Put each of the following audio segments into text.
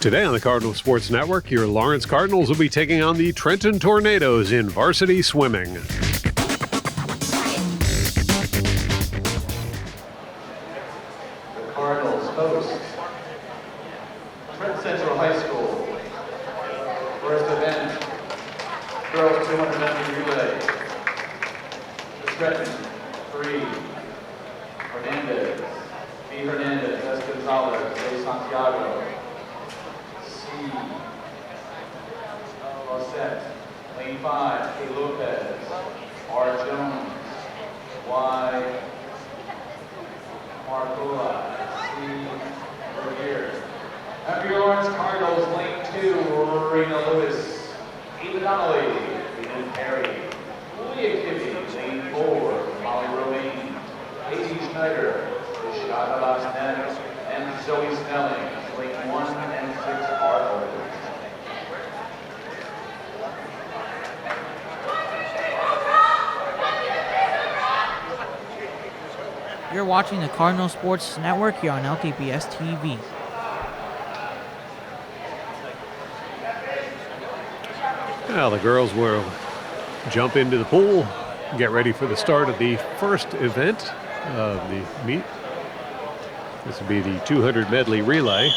Today on the Cardinal Sports Network, your Lawrence Cardinals will be taking on the Trenton Tornadoes in varsity swimming. The Cardinals host Trenton Central High School. First event, girls 200 meter relay. The Trenton, 3. Hernandez, B. Hernandez, S. Gonzalez, A. Santiago. Set. Lane 5, A. Lopez, R. Jones, Y. Marcola, C. Revere. After your Lawrence Cardinals, Lane 2, Rena Lewis, Eva Donnelly, Eden Perry, Leah Kibbe, Lane 4, Molly Romaine, A.T. Schneider, Ishada Basnet, and Zoe Snelling, Lane 1 and 6, Arnold. You're watching the Cardinal Sports Network here on LTPS TV. Now the girls will jump into the pool, get ready for the start of the first event of the meet. This will be the 200 medley relay.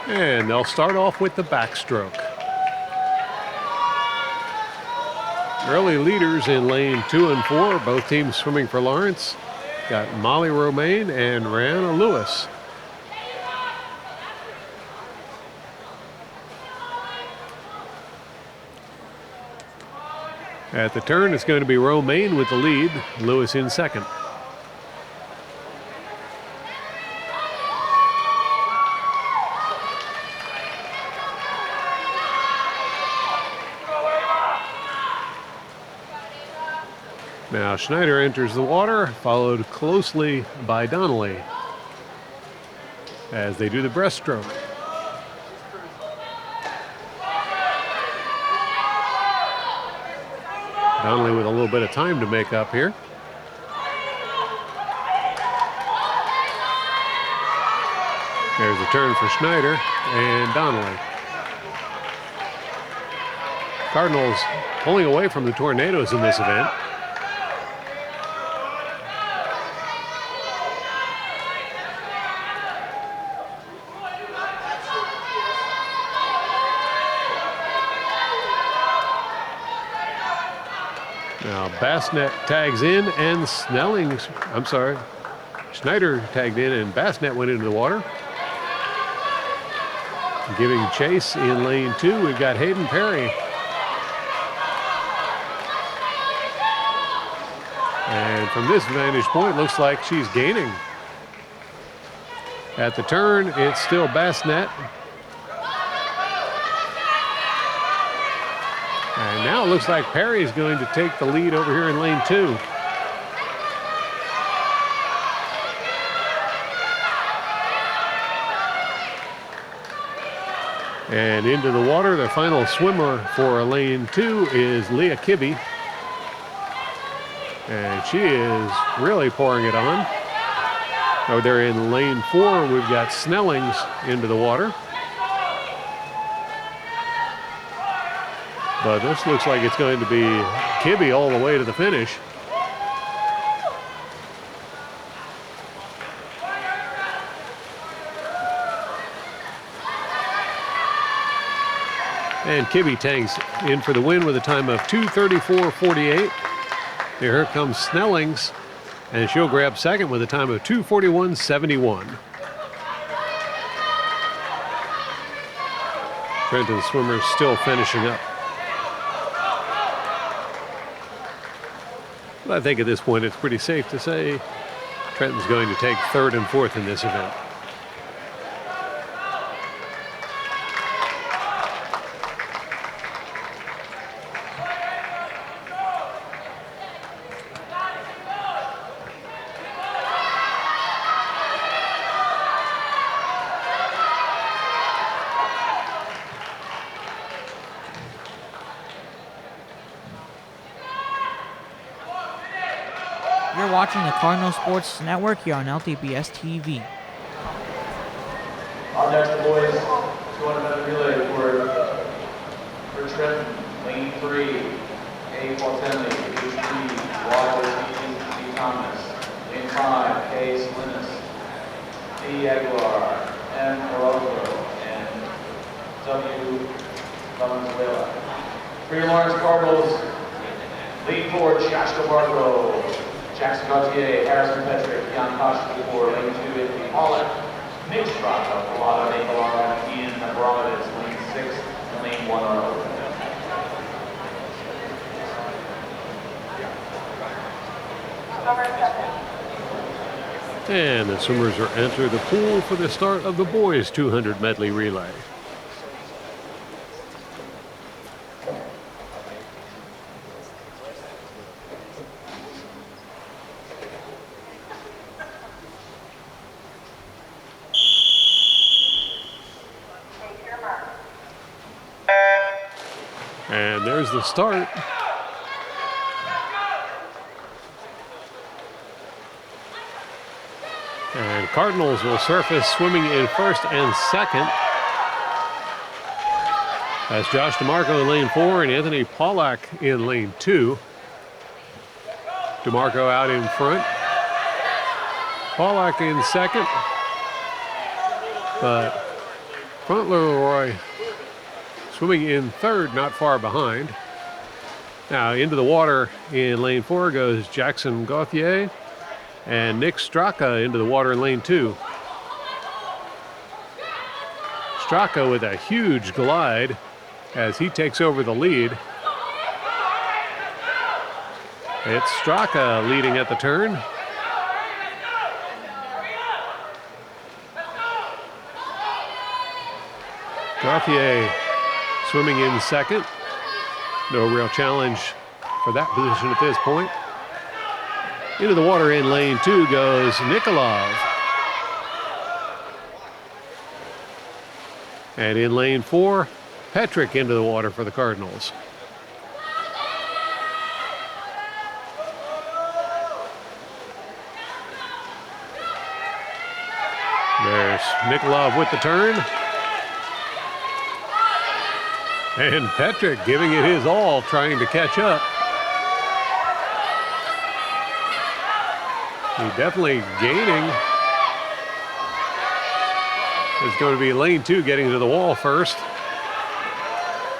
And they'll start off with the backstroke. Early leaders in lane 2 and 4, both teams swimming for Lawrence. Got Molly Romaine and Rihanna Lewis. At the turn, it's going to be Romaine with the lead, Lewis in second. Now Schneider enters the water, followed closely by Donnelly as they do the breaststroke. Donnelly with a little bit of time to make up here. There's a turn for Schneider and Donnelly. Cardinals pulling away from the Tornadoes in this event. Now Bassnet tags in and Schneider tagged in and Bassnet went into the water. Giving chase in lane 2, we've got Hayden Perry. And from this vantage point, looks like she's gaining. At the turn, it's still Bassnet. And now it looks like Perry's going to take the lead over here in lane 2. And into the water, the final swimmer for lane 2 is Leah Kibbe. And she is really pouring it on. Over there in lane 4, we've got Snellings into the water. But this looks like it's going to be Kibbe all the way to the finish. And Kibbe tanks in for the win with a time of 2:34.48. Here comes Snellings, and she'll grab second with a time of 2:41.71. Trenton swimmers still finishing up. But I think at this point it's pretty safe to say Trenton's going to take third and fourth in this event. You're watching the Cardinal Sports Network here on LTPS TV. Our next boys, 200-meter relay for Trenton, lane 3, A. Qualtenley, H.P. Waters, E. Thomas, lane 5, K. Salinas, D. Aguilar, M. Orozco, and W. Valenzuela. For your Lawrence Cardinals, lead 4, Josh DeMarco, Jackson Gauthier, Harrison Petrick, Jan Koshki for lane 2, Anthony Pollock, Nick Straka, Polata, Nikolai, Ian Abramovitz, lane 6, and lane 1 are open. And the swimmers are entered the pool for the start of the boys 200 medley relay. And there's the start. And Cardinals will surface swimming in first and second. That's Josh DeMarco in lane 4 and Anthony Pollack in lane 2. DeMarco out in front. Pollack in second. But Front Leroy swimming in third, not far behind. Now into the water in lane 4 goes Jackson Gauthier. And Nick Straka into the water in lane 2. Straka with a huge glide as he takes over the lead. It's Straka leading at the turn. Gauthier swimming in second. No real challenge for that position at this point. Into the water in lane 2 goes Nikolov. And in lane 4, Petrick into the water for the Cardinals. There's Nikolov with the turn. And Petrick giving it his all, trying to catch up. He's definitely gaining. It's going to be lane 2 getting to the wall first.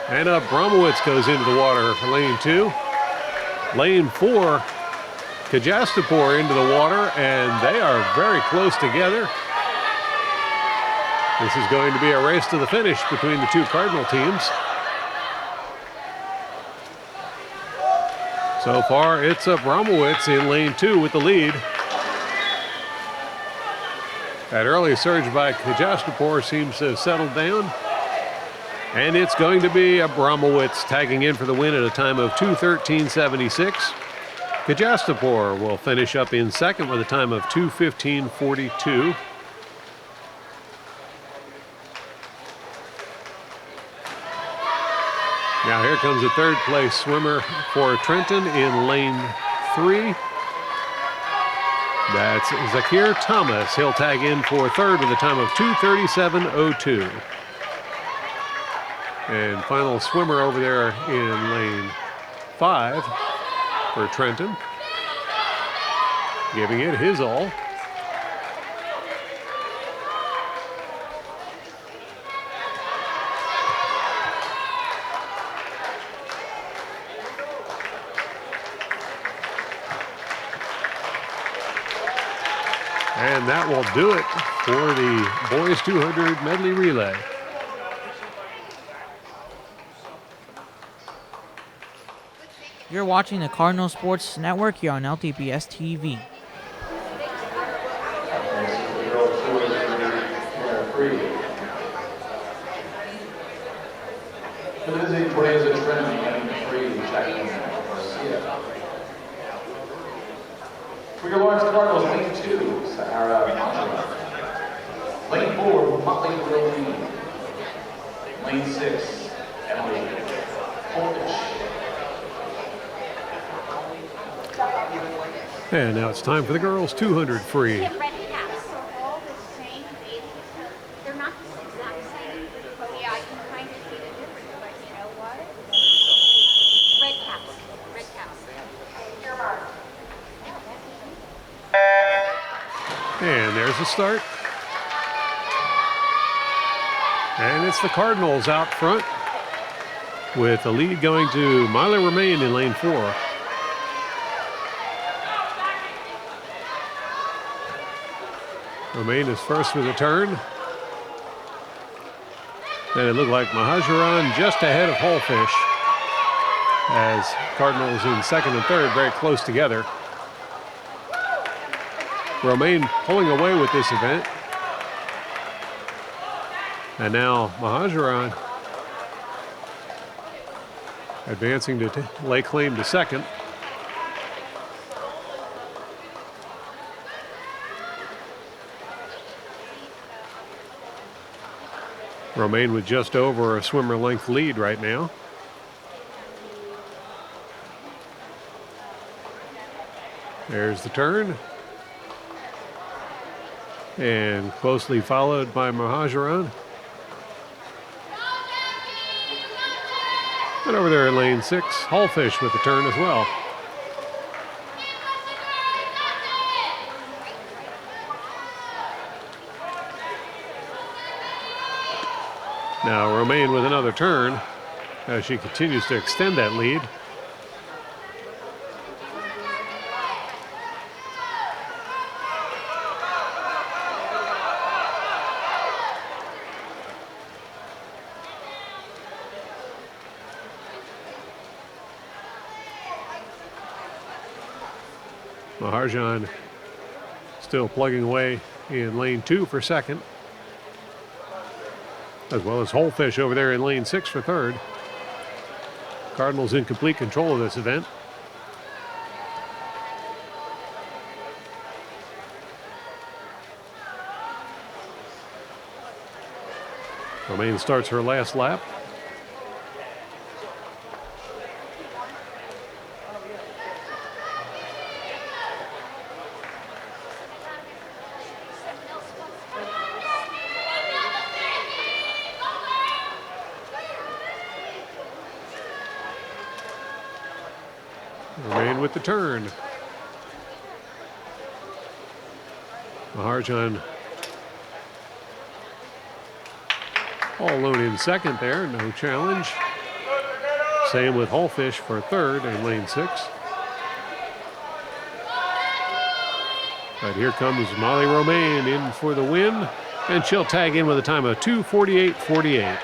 And Abramowitz goes into the water for lane 2. Lane 4, Kajastapur into the water, and they are very close together. This is going to be a race to the finish between the two Cardinal teams. So far, it's Abramowitz in lane 2 with the lead. That early surge by Kajastapur seems to have settled down. And it's going to be Abramowitz tagging in for the win at a time of 2:13.76. Kajastapur will finish up in second with a time of 2:15.42. Now here comes the third place swimmer for Trenton in lane 3. That's Zakir Thomas. He'll tag in for third with a time of 2:37.02. And final swimmer over there in lane 5 for Trenton, giving it his all. And that will do it for the boys 200 medley relay. You're watching the Cardinal Sports Network here on LTPS TV. For the visiting boys at Trenton, lane 3, Jacqueline Garcia. For your Lawrence Cardinals, lane 2, Sahara Manjura. Lane 4, Motley Roline. Lane 6, Emily Holditch. And now it's time for the girls 200 free. Red caps are all the same age. They're not the exact same. But yeah, I can kind of see the difference. But you know what? Red caps. Red caps. Your mark. And there's the start. And it's the Cardinals out front with the lead going to Miley Romaine in lane 4. Romaine is first with a turn. Then it looked like Mahajaran just ahead of Hullfish as Cardinals in second and third very close together. Romaine pulling away with this event. And now Mahajaran advancing to lay claim to second. Romaine with just over a swimmer length lead right now. There's the turn. And closely followed by Mahajaran. And over there in lane 6, Hullfish with the turn as well. Now Romaine with another turn as she continues to extend that lead. Mahajan still plugging away in lane 2 for second, as well as Hullfish over there in lane 6 for third. Cardinals in complete control of this event. Romaine starts her last lap. Romaine with the turn. Mahajan all alone in second there, no challenge. Same with Hullfish for third in lane 6. But here comes Molly Romaine in for the win, and she'll tag in with a time of 2:48.48.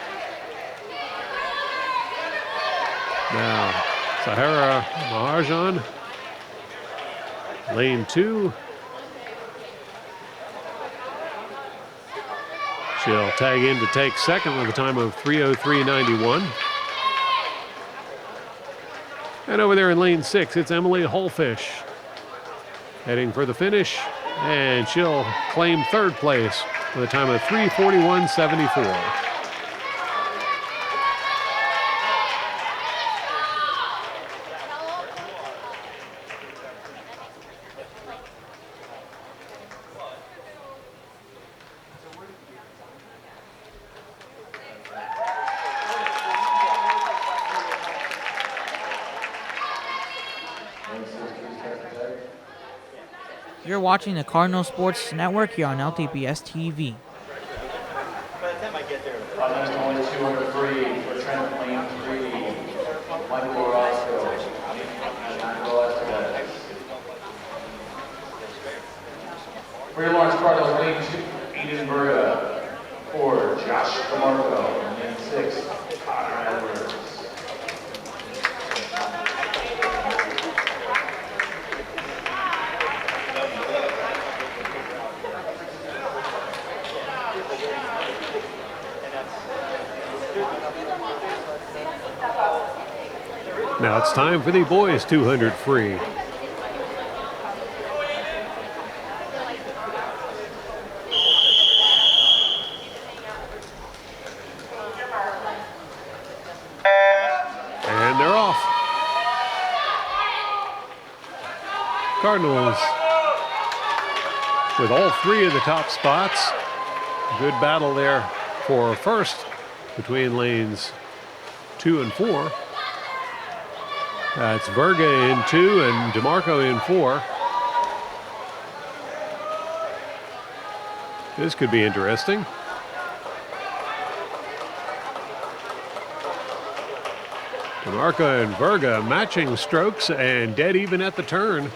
Now, Sahara Mahajan, lane 2. She'll tag in to take second with a time of 3:03.91. And over there in lane 6, it's Emily Hullfish heading for the finish, and she'll claim third place with a time of 3:41.74. You're watching the Cardinal Sports Network here on LTPS TV. On next one is 200 free for Trenton, lane 3. Michael Orozco. For your Lawrence Cardinals, lane 2, Eden Berta. For Josh DeMarco, lane 6, Connor Edwards. Now it's time for the boys 200 free. And they're off. Cardinals with all three of the top spots. Good battle there for first between lanes 2 and 4. That's Verga in 2 and DeMarco in 4. This could be interesting. DeMarco and Verga matching strokes and dead even at the turn.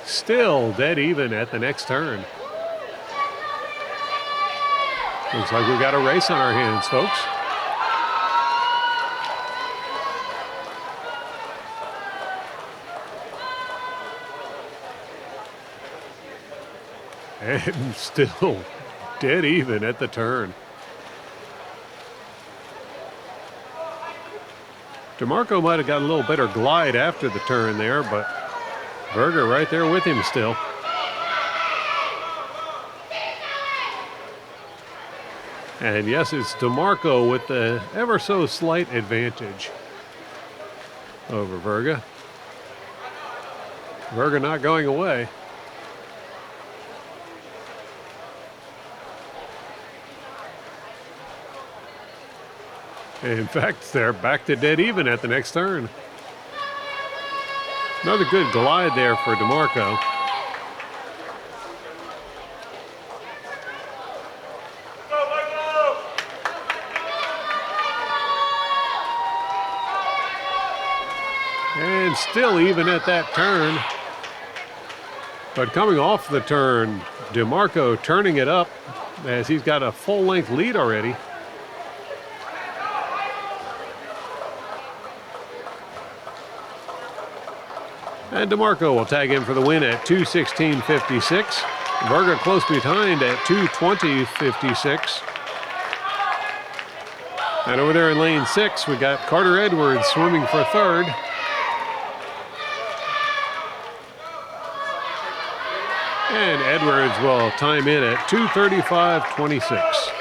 Still dead even at the next turn. Looks like we've got a race on our hands, folks. And still dead even at the turn. DeMarco might have got a little better glide after the turn there, but Verga right there with him still. And yes, it's DeMarco with the ever so slight advantage over Verga. Verga not going away. In fact, they're back to dead even at the next turn. Another good glide there for DeMarco. And still even at that turn. But coming off the turn, DeMarco turning it up as he's got a full-length lead already. And DeMarco will tag in for the win at 2:16.56. Verga close behind at 2:20.56. And over there in lane 6, we got Carter Edwards swimming for third. And Edwards will time in at 2:35.26.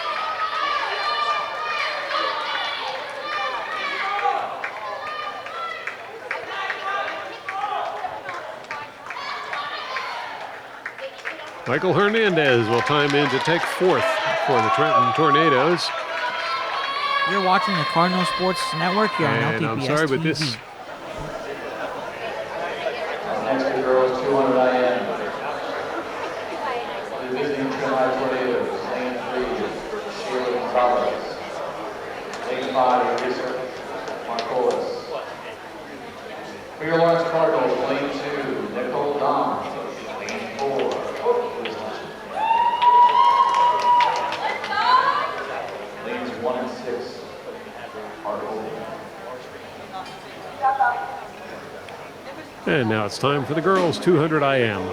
Michael Hernandez will time in to take fourth for the Trenton Tornadoes. You're watching the Cardinal Sports Network here on And LTPS I'm sorry, but TV. this Next to girls 200 IM. The visiting Trenton Tornadoes, lane 3, Sheila Gonzalez. Lane 5, Teresa Marcolis. For your Lawrence Cardinals, lane 2, Nicole Dom. Lane 4, lanes 1 and 6 are open. And now it's time for the girls 200 IM.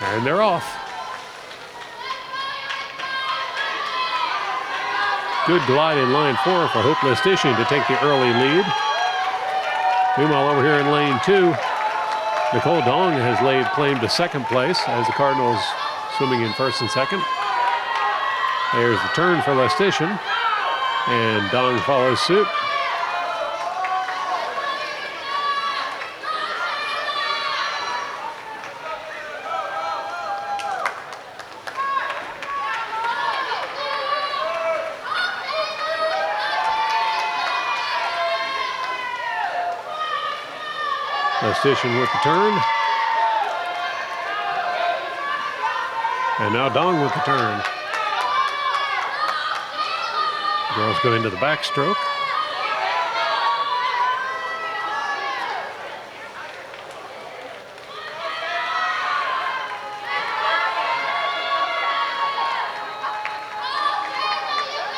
And they're off. Good glide in line 4 for Hope Lestitian to take the early lead. Meanwhile, over here in lane 2, Nicole Dong has laid claim to second place as the Cardinals swimming in first and second. There's the turn for Lestitian, and Dong follows suit. Lestitian with the turn. And now Dong with the turn. Girls go into the backstroke.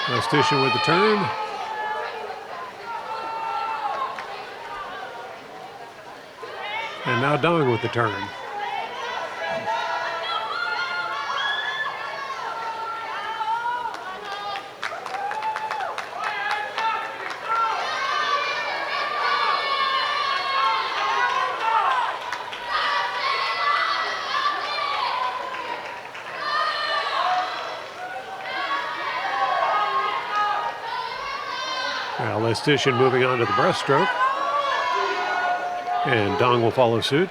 Lestitian with the turn. And now Dong with the turn. Now Lestitian moving on to the breaststroke. And Dong will follow suit.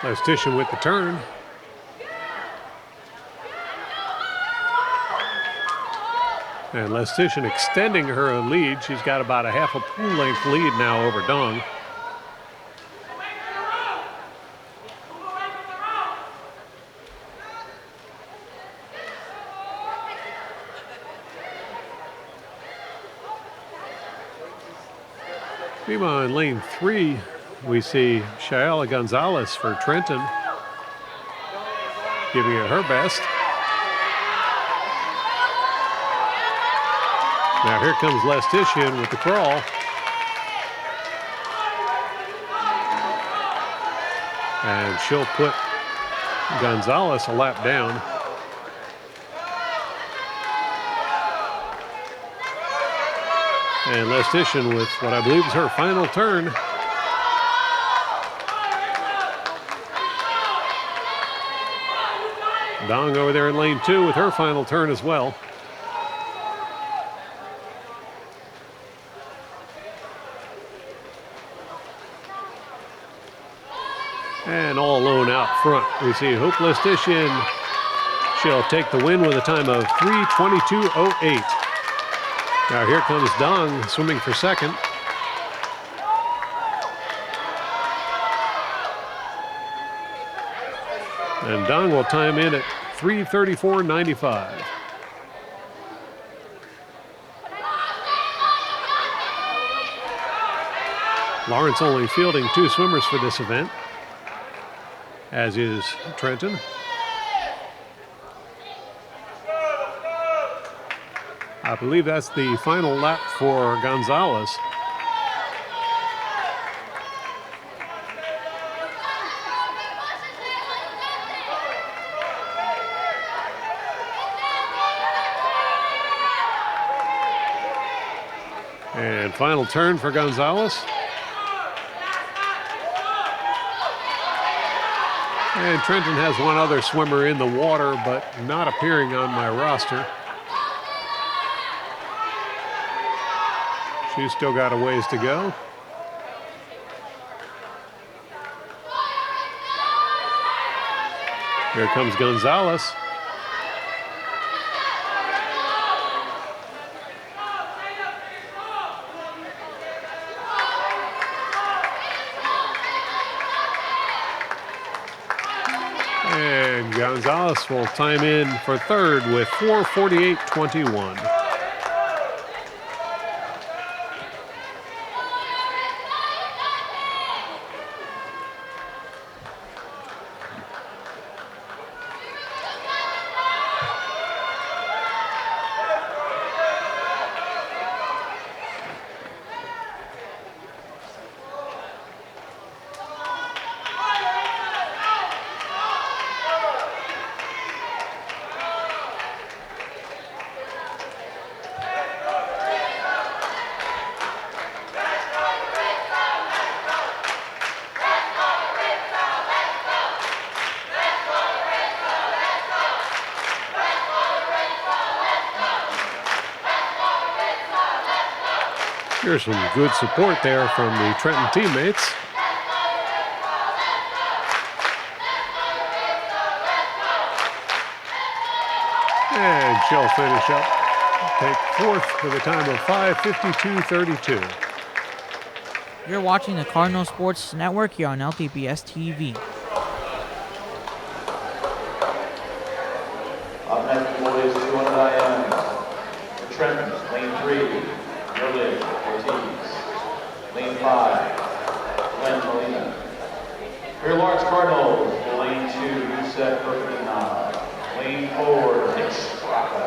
Lestitian with the turn. And Lestitian extending her lead. She's got about a half a pool length lead now over Dong. Meanwhile, in lane 3, we see Shayla Gonzalez for Trenton, giving it her best. Now here comes Lestitian with the crawl. And she'll put Gonzalez a lap down. And Lestitian with what I believe is her final turn. Dong over there in lane 2 with her final turn as well. And all alone out front, we see Hope Lestitian. She'll take the win with a time of 3:22.08. Now here comes Dong swimming for second. And Dong will time in at 3:34.95. Lawrence only fielding 2 swimmers for this event, as is Trenton. I believe that's the final lap for Gonzalez. And final turn for Gonzalez. And Trenton has one other swimmer in the water, but not appearing on my roster. She's still got a ways to go. Here comes Gonzalez. And Gonzalez will time in for third with 4:48.21. Here's some good support there from the Trenton teammates. And she'll finish up, take fourth with a time of 5:52.32. You're watching the Cardinal Sports Network here on LTPS TV. Up next, boys, 200 IM. For Trenton, lane 3, Merlin Ortiz. Lane 5, Glenn Molina. For Lawrence Cardinals, lane 2, Youssef Burkina. Lane 4, Nick Straka.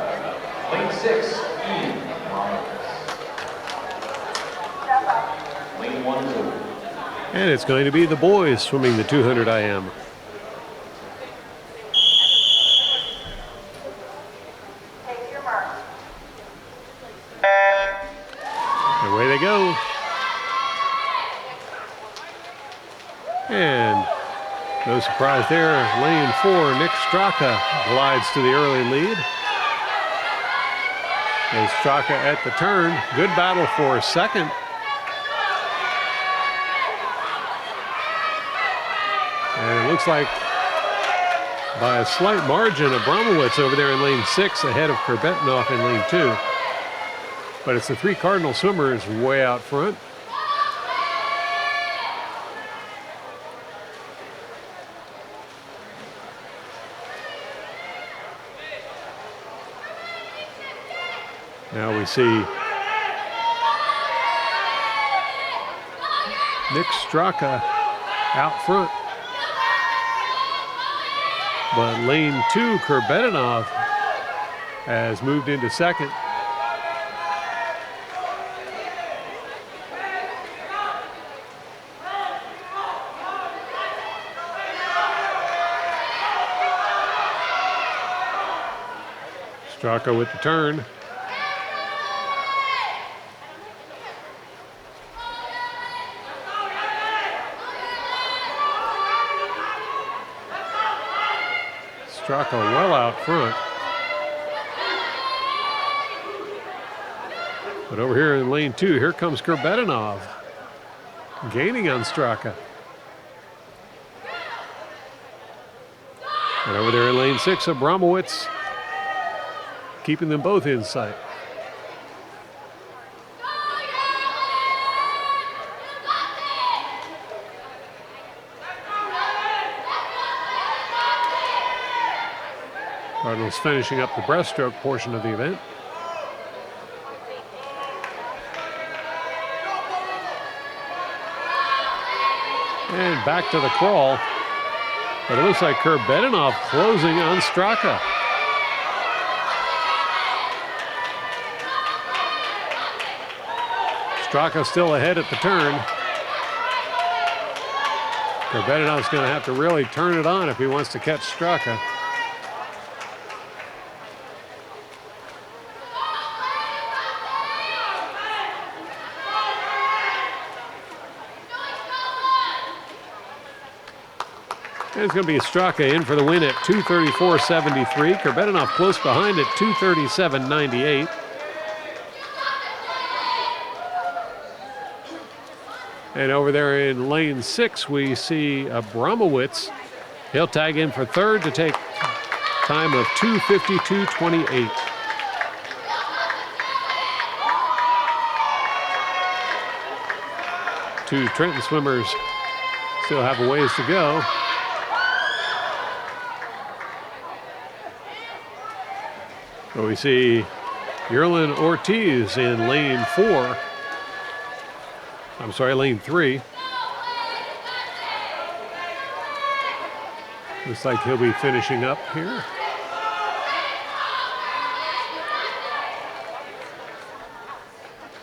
Lane 6, Ian Ramos. Lane 1 is over. And it's going to be the boys swimming the 200 IM. they go. And no surprise there, lane 4, Nick Straka glides to the early lead. As Straka at the turn, good battle for second. And it looks like by a slight margin, Abramowitz over there in lane 6 ahead of Kurbetinoff in lane 2. But it's the 3 Cardinal swimmers way out front. Now we see Nick Straka out front. But lane 2, Kurbetinoff, has moved into second. Straka with the turn. Straka well out front. But over here in lane 2, here comes Kurbetinoff, gaining on Straka. And over there in lane 6, Abramowitz, keeping them both in sight. Cardinals finishing up the breaststroke portion of the event. And back to the crawl. But it looks like Kurbetinoff closing on Straka. Straka still ahead at the turn. Kurbetinoff's going to have to really turn it on if he wants to catch Straka. And it's going to be Straka in for the win at 2:34.73. Kurbetinoff close behind at 2:37.98. And over there in lane 6, we see Abramowitz. He'll tag in for third to take time of 2:52.28. Two Trenton swimmers still have a ways to go. So we see Yerlin Ortiz in lane 4. I'm sorry, lane 3. Looks like he'll be finishing up here.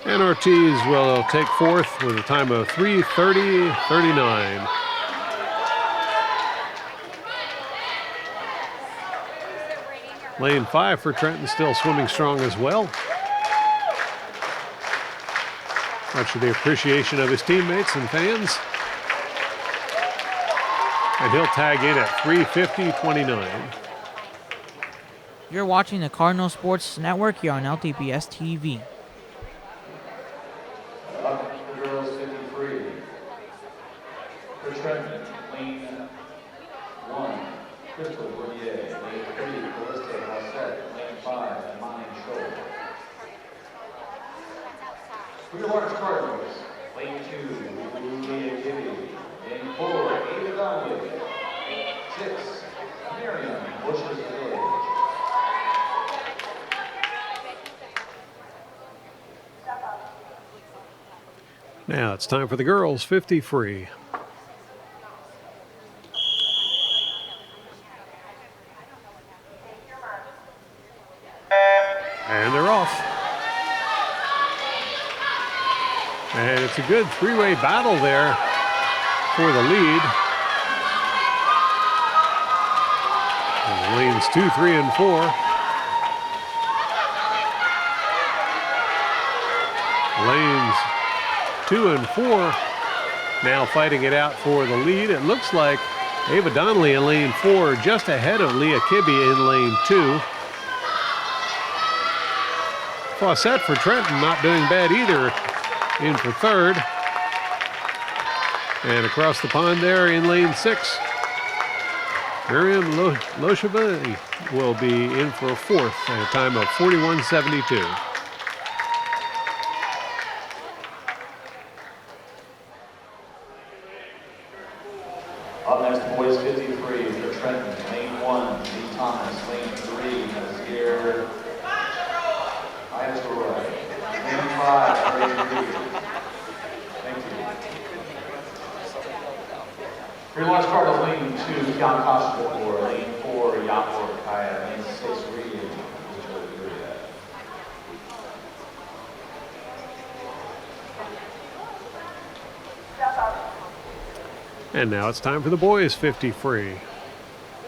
And Ortiz will take fourth with a time of 3:30.39. Lane 5 for Trenton still swimming strong as well. Much to the appreciation of his teammates and fans. And he'll tag in at 3:50.29. You're watching the Cardinal Sports Network here on LTPS TV. Up the girls 53. For Trenton, lane 1, Crystal Bourdier. Lane 3, Calliste Halsett. Lane 5, Amani Scholl. For your Lawrence Cardinals, lane 2, Leah Gibby. Lane 4, Ava Donnelly. 6, Miriam Bush's Village. Now it's time for the girls 50 free. And they're off. And it's a good three-way battle there for the lead. And lanes 2, 3, and 4. Lanes 2 and 4 now fighting it out for the lead. It looks like Ava Donnelly in lane 4 just ahead of Leah Kibbe in lane 2. Fawcett for Trenton not doing bad either, in for third. And across the pond there in lane 6, Miriam Losheva will be in for fourth at a time of 41.72. Up next, boys 53 for Trenton, lane 1, Lee Thomas, lane 3, Nazir Ayastoray, lane 5, Fraser Reed. Thank you. Your launch card is lane 2, Jan Costa for lane 4, Yapor Kaya, lane 6, Reed. And now it's time for the boys 50 free.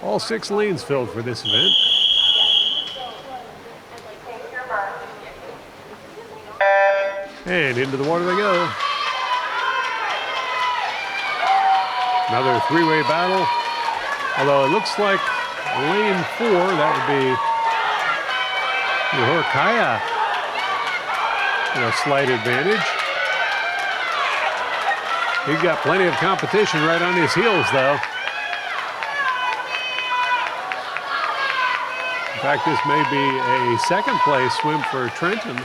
All 6 lanes filled for this event. And into the water they go. Another 3-way battle. Although it looks like lane 4, that would be Horkaya, a slight advantage. He's got plenty of competition right on his heels, though. In fact, this may be a second place swim for Trenton.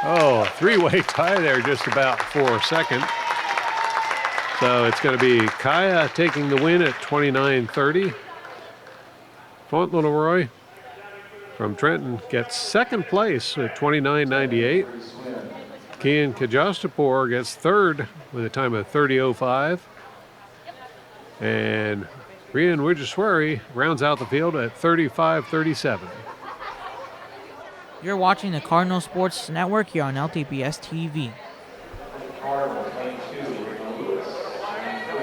Oh, 3-way tie there just about for second. So it's going to be Kaya taking the win at 29.30. Fauntleroy from Trenton gets second place at 29.98. Kian Kajastapur gets third with a time of 30.05. And Rian Wijeswari rounds out the field at 35.37. You're watching the Cardinal Sports Network here on LTPS TV. Cardinals, lane 2, Rena Lewis, lane 3,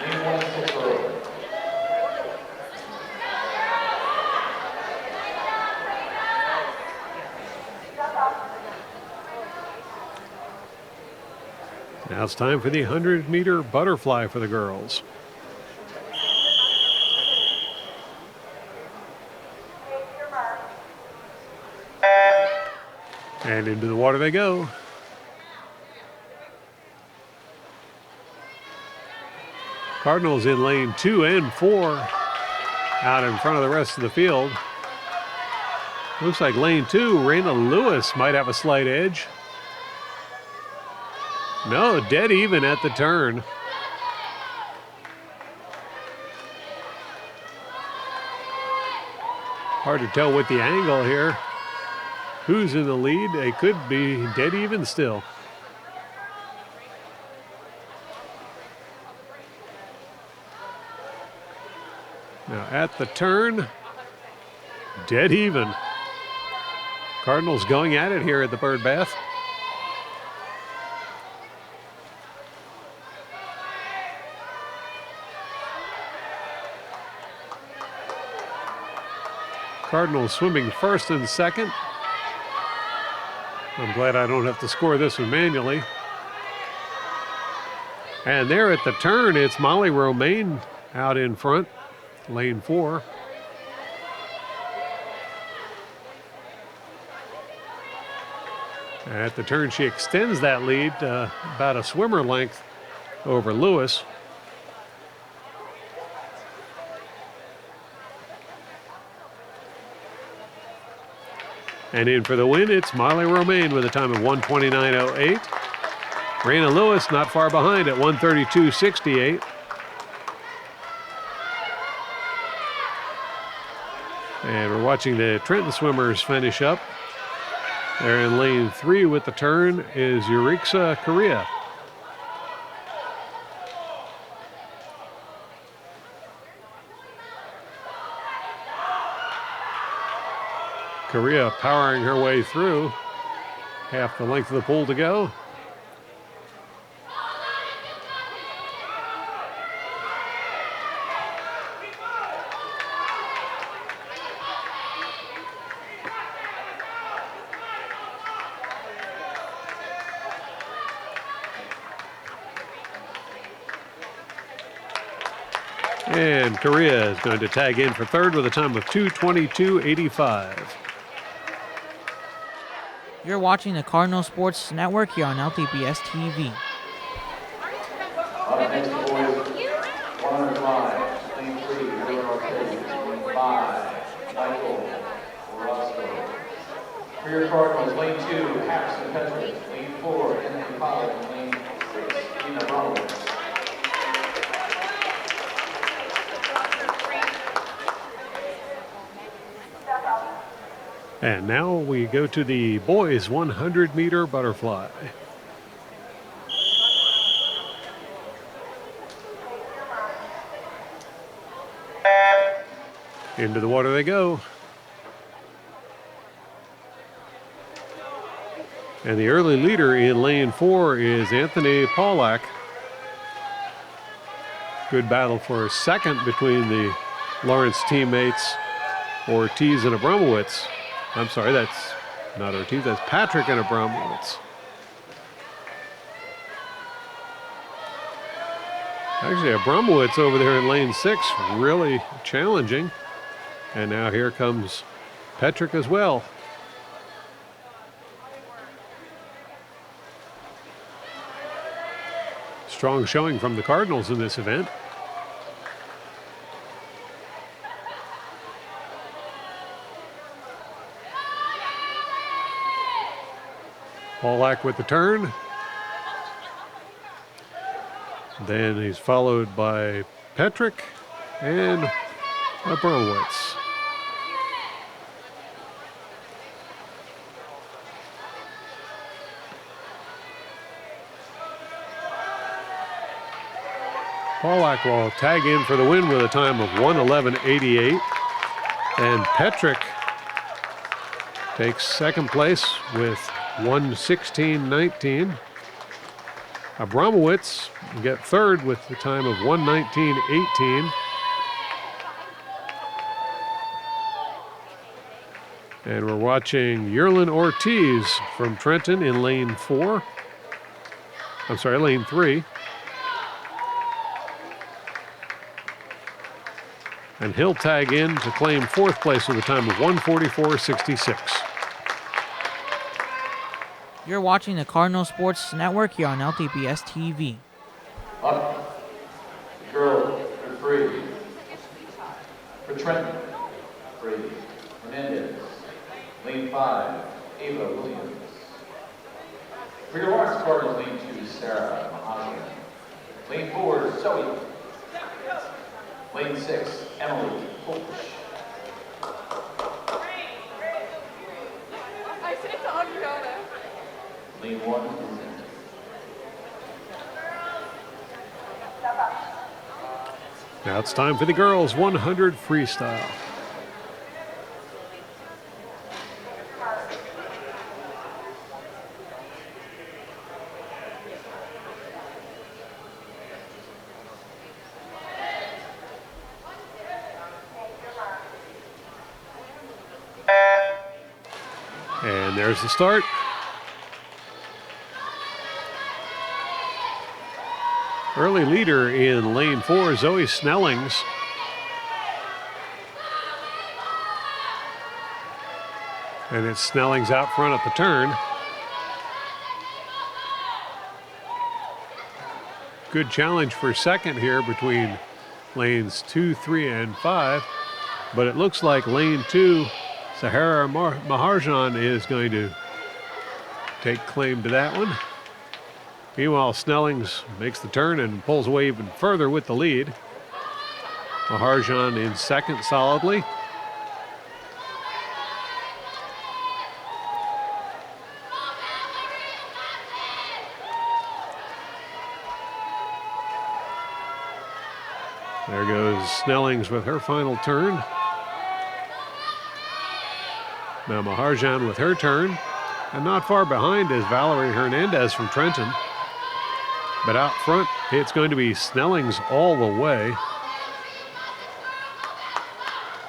lane 1, 6 early. Now it's time for the 100-meter butterfly for the girls. And into the water they go. Cardinals in lane 2 and 4 out in front of the rest of the field. Looks like lane 2, Raina Lewis might have a slight edge. No, dead even at the turn. Hard to tell with the angle here who's in the lead. They could be dead even still. Now at the turn, dead even. Cardinals going at it here at the Bird Bath. Cardinals swimming first and second. I'm glad I don't have to score this one manually. And there at the turn, it's Molly Romaine out in front, lane 4. At the turn, she extends that lead about a swimmer length over Lewis. And in for the win, it's Molly Romaine with a time of 1:29.08. Raina Lewis not far behind at 1:32.68. And we're watching the Trenton swimmers finish up. There in lane 3 with the turn is Urixa Correa. Correa powering her way through. Half the length of the pool to go. And Korea is going to tag in for third with a time of 2:22.85. You're watching the Cardinal Sports Network here on LTPS TV. Up next, boys, 105, lane 3, River Ortiz, lane 5, Michael Roscoe. For your Cardinals, lane 2, Harrison Petrick, lane 4, Anthony Pollard, and lane 6, Ina Rollins. And now we go to the boys 100-meter butterfly. Into the water they go. And the early leader in lane 4 is Anthony Pollack. Good battle for second between the Lawrence teammates, Ortiz and Abramowitz. I'm sorry, that's not Ortiz, that's Patrick and Abramowitz. Actually, Abramowitz over there in lane 6, really challenging. And now here comes Patrick as well. Strong showing from the Cardinals in this event. Pollack with the turn. Then he's followed by Patrick and Abramowitz. Pollack will tag in for the win with a time of 1:11.88. And Patrick takes second place with 1:16.19. Abramowitz will get third with the time of 1:19.18. And we're watching Yerlin Ortiz from Trenton in lane 4. I'm sorry, lane 3. And he'll tag in to claim fourth place with a time of 1:44.66. You're watching the Cardinal Sports Network here on LTPS TV. Up, girl, for 3. For Trenton, 3. Hernandez, lane 5, Ava Williams. For your Lawrence Cardinals, lane 2, Sarah Mahajan. Lane 4, Zoe. Lane 6, Emily Holch. I said to Adriana. Lane 1 is in. Now it's time for the girls 100 freestyle. And there's the start. Early leader in lane 4, Zoe Snellings. And it's Snellings out front at the turn. Good challenge for second here between lanes 2, 3, and 5. But it looks like lane 2, Sahara Maharjan is going to take claim to that one. Meanwhile, Snellings makes the turn and pulls away even further with the lead. Maharjan in second solidly. There goes Snellings with her final turn. Now Maharjan with her turn. And not far behind is Valerie Hernandez from Trenton. But out front, it's going to be Snellings all the way.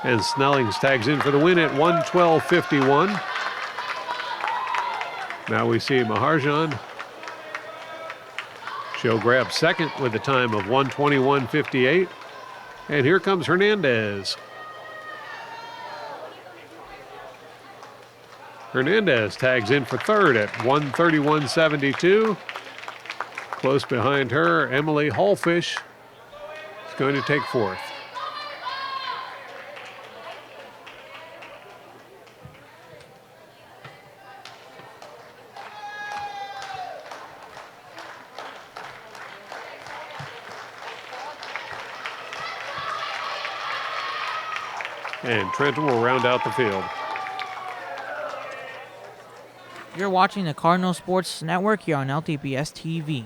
And Snellings tags in for the win at 1:12.51. Now we see Maharjan. She'll grab second with a time of 1:21.58. And here comes Hernandez. Hernandez tags in for third at 1:31.72. Close behind her, Emily Hallfish is going to take fourth. And Trenton will round out the field. You're watching the Cardinal Sports Network here on LTPS TV.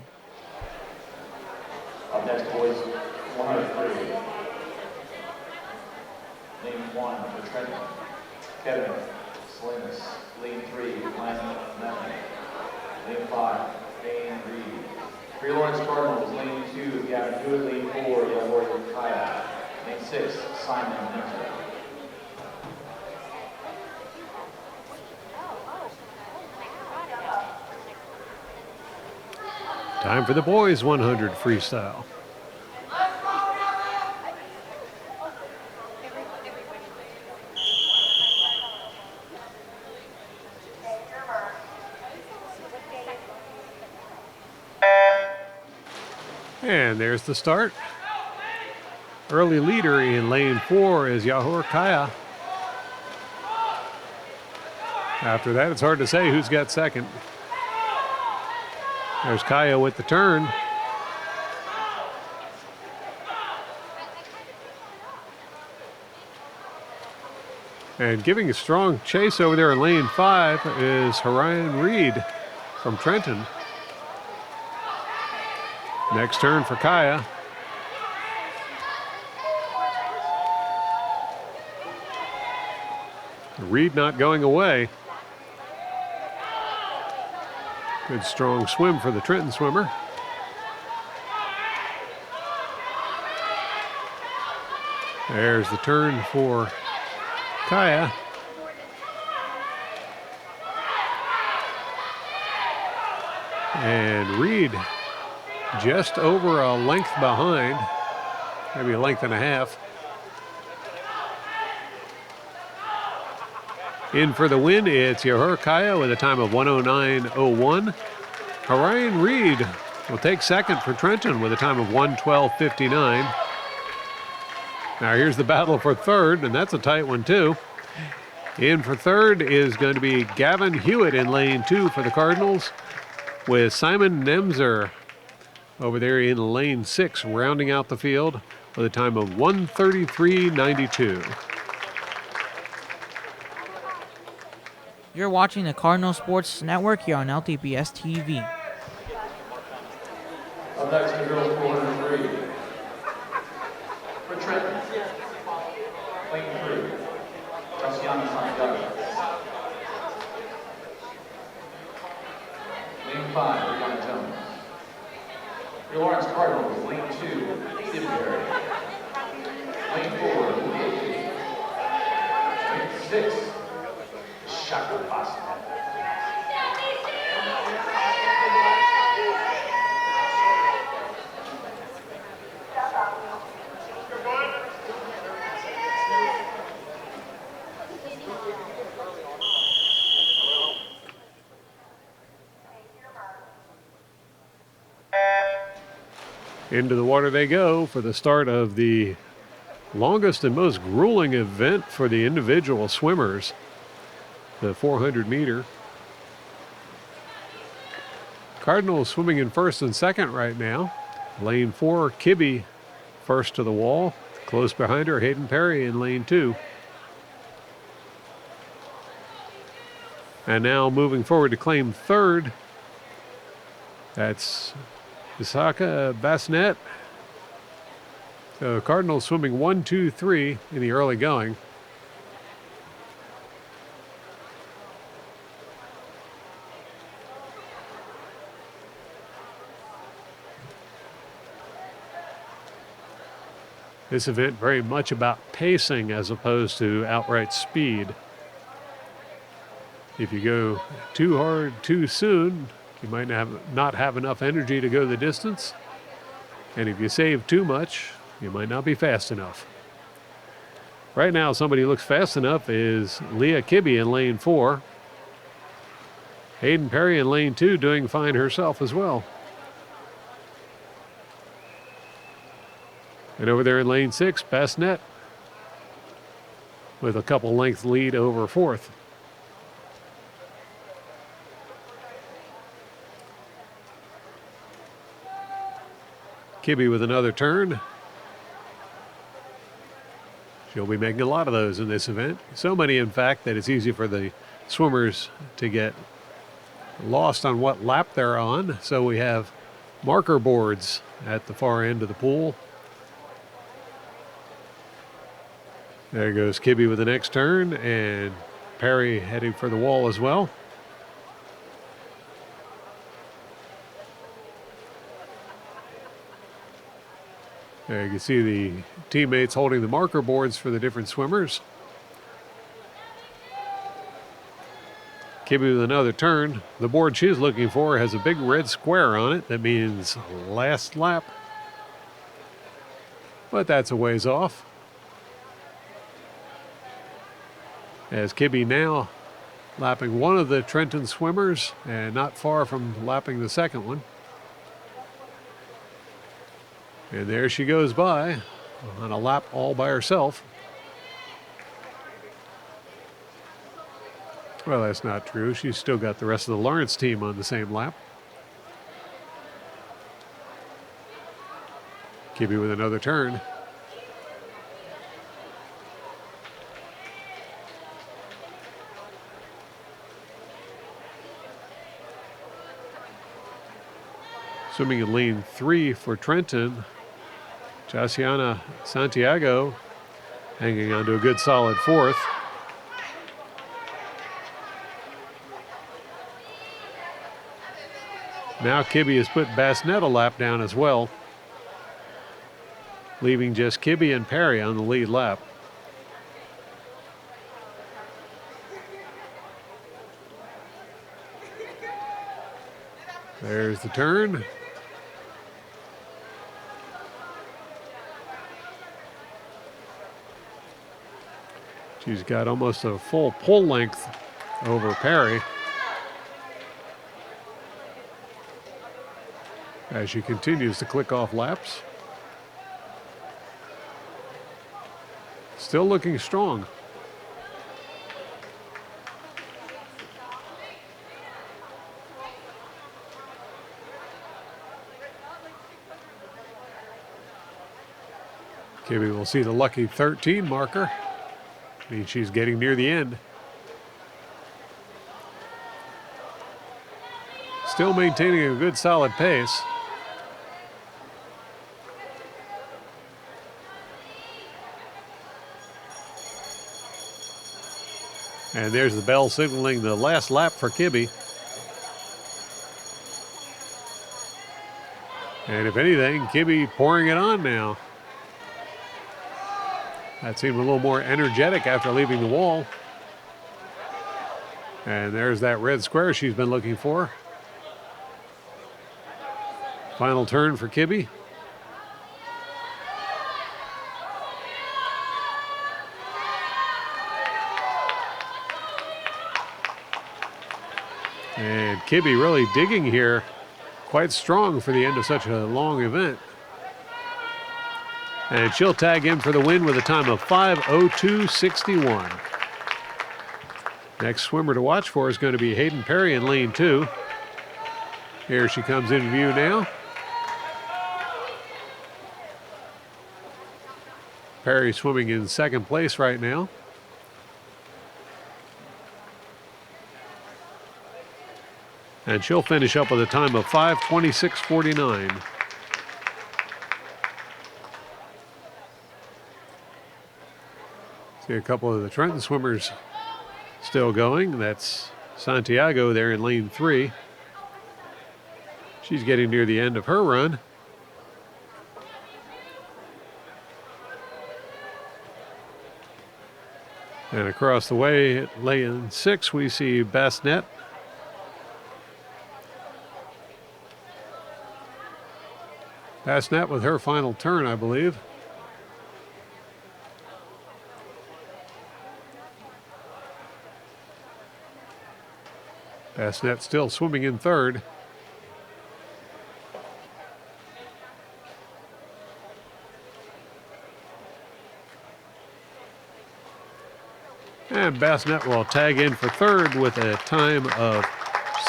Up next, boys, 103. Lane 1 for Trenton. Kevin Salinas. Lane 3, Lance Mellon. Lane 5, Dane Reed. For Lawrence Cardinals, Lane 2, Gavin Hewitt. Lane 4, Yahor Kaya. Lane 6, Simon Minter. Time for the boys 100 freestyle. And there's the start. Early leader in lane 4 is Yahor Kaya. After that, it's hard to say who's got second. There's Kaya with the turn. And giving a strong chase over there in lane 5 is Horion Reed from Trenton. Next turn for Kaya. Reed not going away. Good strong swim for the Trenton swimmer. There's the turn for Kaya. And Reed just over a length behind, maybe a length and a half. In for the win, it's Yahor Kaya with a time of 1:09.01. Horion Reed will take second for Trenton with a time of 1:12.59. Now here's the battle for third, and that's a tight one too. In for third is going to be Gavin Hewitt in lane 2 for the Cardinals, with Simon Nemzer over there in lane 6, rounding out the field with a time of 1:33.92. You're watching the Cardinal Sports Network here on LTPS TV. Up next, the girls 403. For Trenton. Lane 3, Tatiana Santiago. Lane 5, Brianna Jones. For Lawrence Cardinals, lane 2, Eden Berry. Lane 4, Louis. Lane 6, Shaka Basta. Into the water they go for the start of the longest and most grueling event for the individual swimmers, the 400 meter. Cardinals swimming in first and second right now. Lane 4, Kibbe first to the wall. Close behind her, Hayden Perry in lane 2. And now moving forward to claim third, that's Isaka Basnet. So Cardinals swimming 1, 2, 3 in the early going. This event very much about pacing as opposed to outright speed. If you go too hard too soon, you might not have enough energy to go the distance. And if you save too much, You might not be fast enough. Right now, somebody who looks fast enough is Leah Kibbe in lane 4. Hayden Perry in lane 2 doing fine herself as well. And over there in lane 6, Bassnett with a couple length lead over 4th. Kibbe with another turn. She'll be making a lot of those in this event. So many, in fact, that it's easy for the swimmers to get lost on what lap they're on. So we have marker boards at the far end of the pool. There goes Kibbe with the next turn, and Perry heading for the wall as well. There you can see the teammates holding the marker boards for the different swimmers. Kibbe with another turn. The board she's looking for has a big red square on it. That means last lap. But that's a ways off. As Kibbe now lapping one of the Trenton swimmers and not far from lapping the second one. And there she goes by on a lap all by herself. Well, that's not true. She's still got the rest of the Lawrence team on the same lap. Kibbe with another turn. Swimming in lane 3 for Trenton, Josiana Santiago hanging on to a good solid 4th. Now Kibbe has put Bassnett a lap down as well, leaving just Kibbe and Perry on the lead lap. There's the turn. She's got almost a full pull length over Perry as she continues to click off laps. Still looking strong. Kibbe will see the lucky 13 marker. Means she's getting near the end. Still maintaining a good solid pace. And there's the bell signaling the last lap for Kibbe. And if anything, Kibbe pouring it on now. That seemed a little more energetic after leaving the wall. And there's that red square she's been looking for. Final turn for Kibbe. And Kibbe really digging here quite strong for the end of such a long event. And she'll tag in for the win with a time of 5:02.61. Next swimmer to watch for is going to be Hayden Perry in lane 2. Here she comes in view now. Perry swimming in second place right now. And she'll finish up with a time of 5:26.49. See a couple of the Trenton swimmers still going. That's Santiago there in lane 3. She's getting near the end of her run. And across the way at lane 6, we see Bassnett. Bassnett with her final turn, I believe. Bassnett still swimming in third. And Bassnett will tag in for third with a time of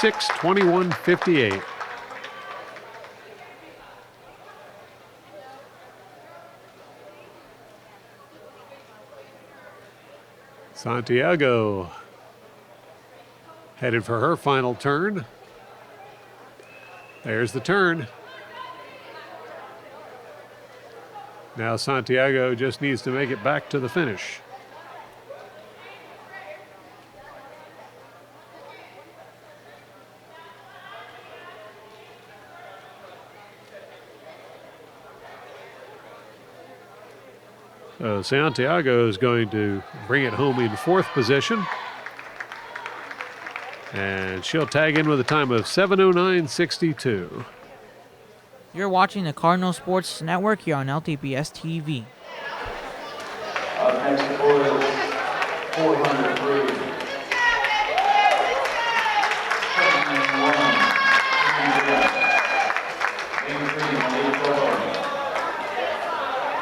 6:21.58. Santiago headed for her final turn. There's the turn. Now Santiago just needs to make it back to the finish. Santiago is going to bring it home in fourth position. And she'll tag in with a time of 7:09.62. You're watching the Cardinal Sports Network here on LTPS TV. Up next, the boys, 403.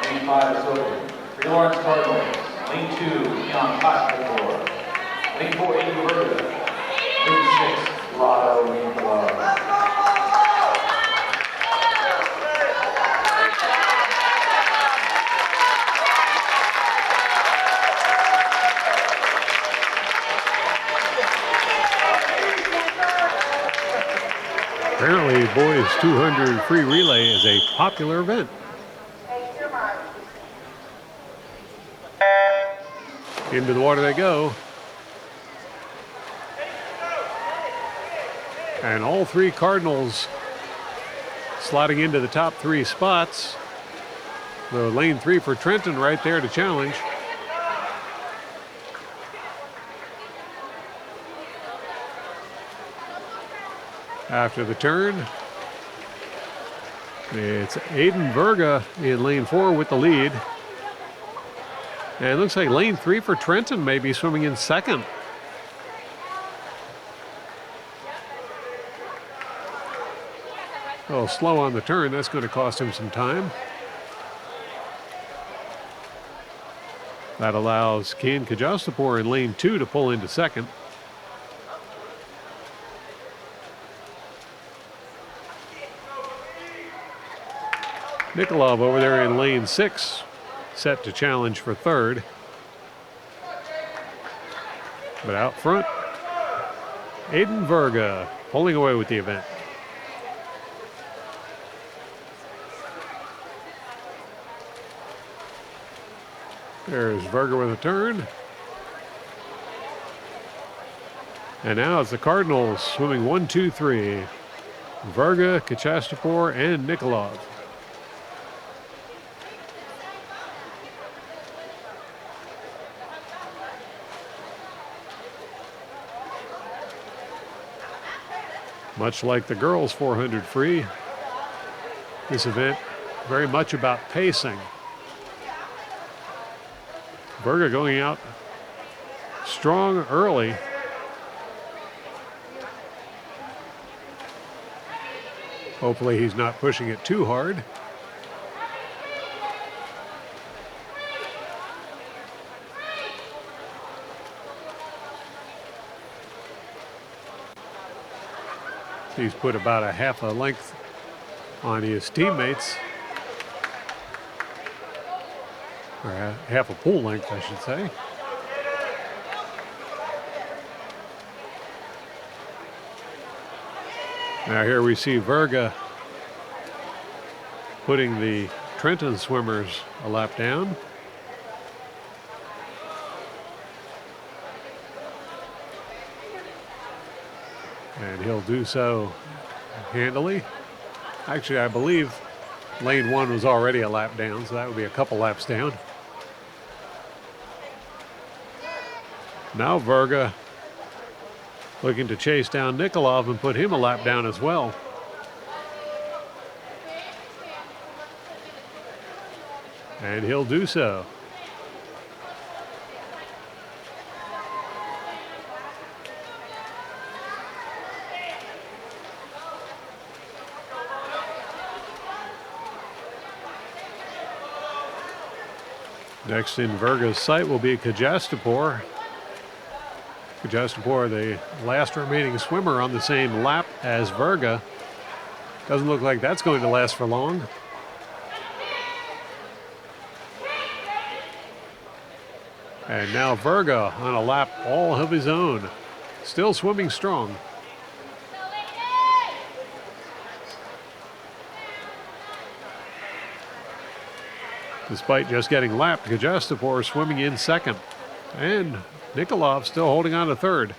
Lane 5 is open. For Lawrence Cardinals, lane 2, Keon Platform. Lane 4, Amy Berger. Lane 6, Lotto Nicola. Apparently, boys 200 free relay is a popular event. Into the water they go. And all three Cardinals sliding into the top three spots. The lane 3 for Trenton right there to challenge. After the turn, it's Aiden Verga in lane 4 with the lead. And it looks like lane 3 for Trenton may be swimming in second. A little slow on the turn. That's going to cost him some time. That allows Kane Kajastapur in lane 2 to pull into second. Nikolov over there in lane 6, set to challenge for third. But out front, Aiden Verga pulling away with the event. There's Verga with a turn. And now it's the Cardinals swimming 1, 2, 3. Verga, Kachastapur, and Nikolov. Much like the girls 400 free, this event very much about pacing. Verga going out strong early. Hopefully he's not pushing it too hard. He's put about a half a length on his teammates. Or half a pool length, I should say. Now here we see Verga putting the Trenton swimmers a lap down. And he'll do so handily. Actually, I believe lane 1 was already a lap down, so that would be a couple laps down. Now Verga looking to chase down Nikolov and put him a lap down as well. And he'll do so. Next in Verga's sight will be Kajastapur. Kajastapur, the last remaining swimmer on the same lap as Verga. Doesn't look like that's going to last for long. And now Verga on a lap all of his own. Still swimming strong. Despite just getting lapped, Kajastapur swimming in second. And Nikolov still holding on to third.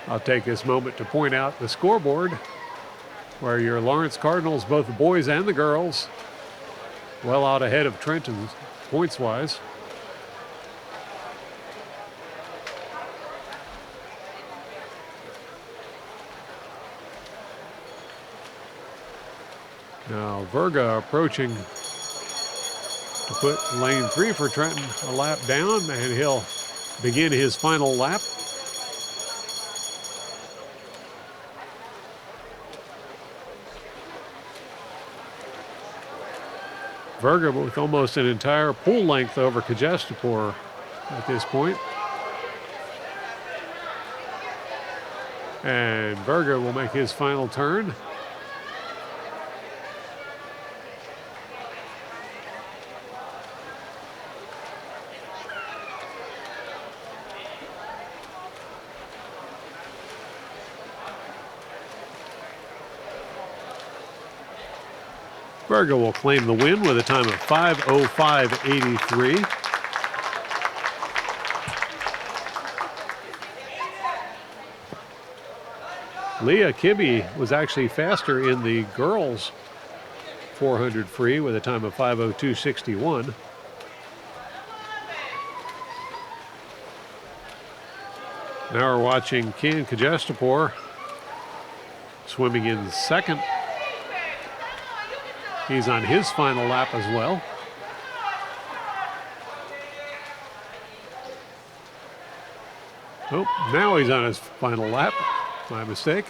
I'll take this moment to point out the scoreboard where your Lawrence Cardinals, both the boys and the girls, well out ahead of Trenton points-wise. Now Verga approaching to put lane 3 for Trenton a lap down, and he'll begin his final lap. Verga with almost an entire pool length over Kajastapur at this point. And Verga will make his final turn. Verga will claim the win with a time of 5:05.83. Leah Kibbe was actually faster in the girls 400 free with a time of 5:02.61. Now we're watching Ken Kajastapur swimming in second. He's on his final lap as well. Oh, now he's on his final lap. My mistake.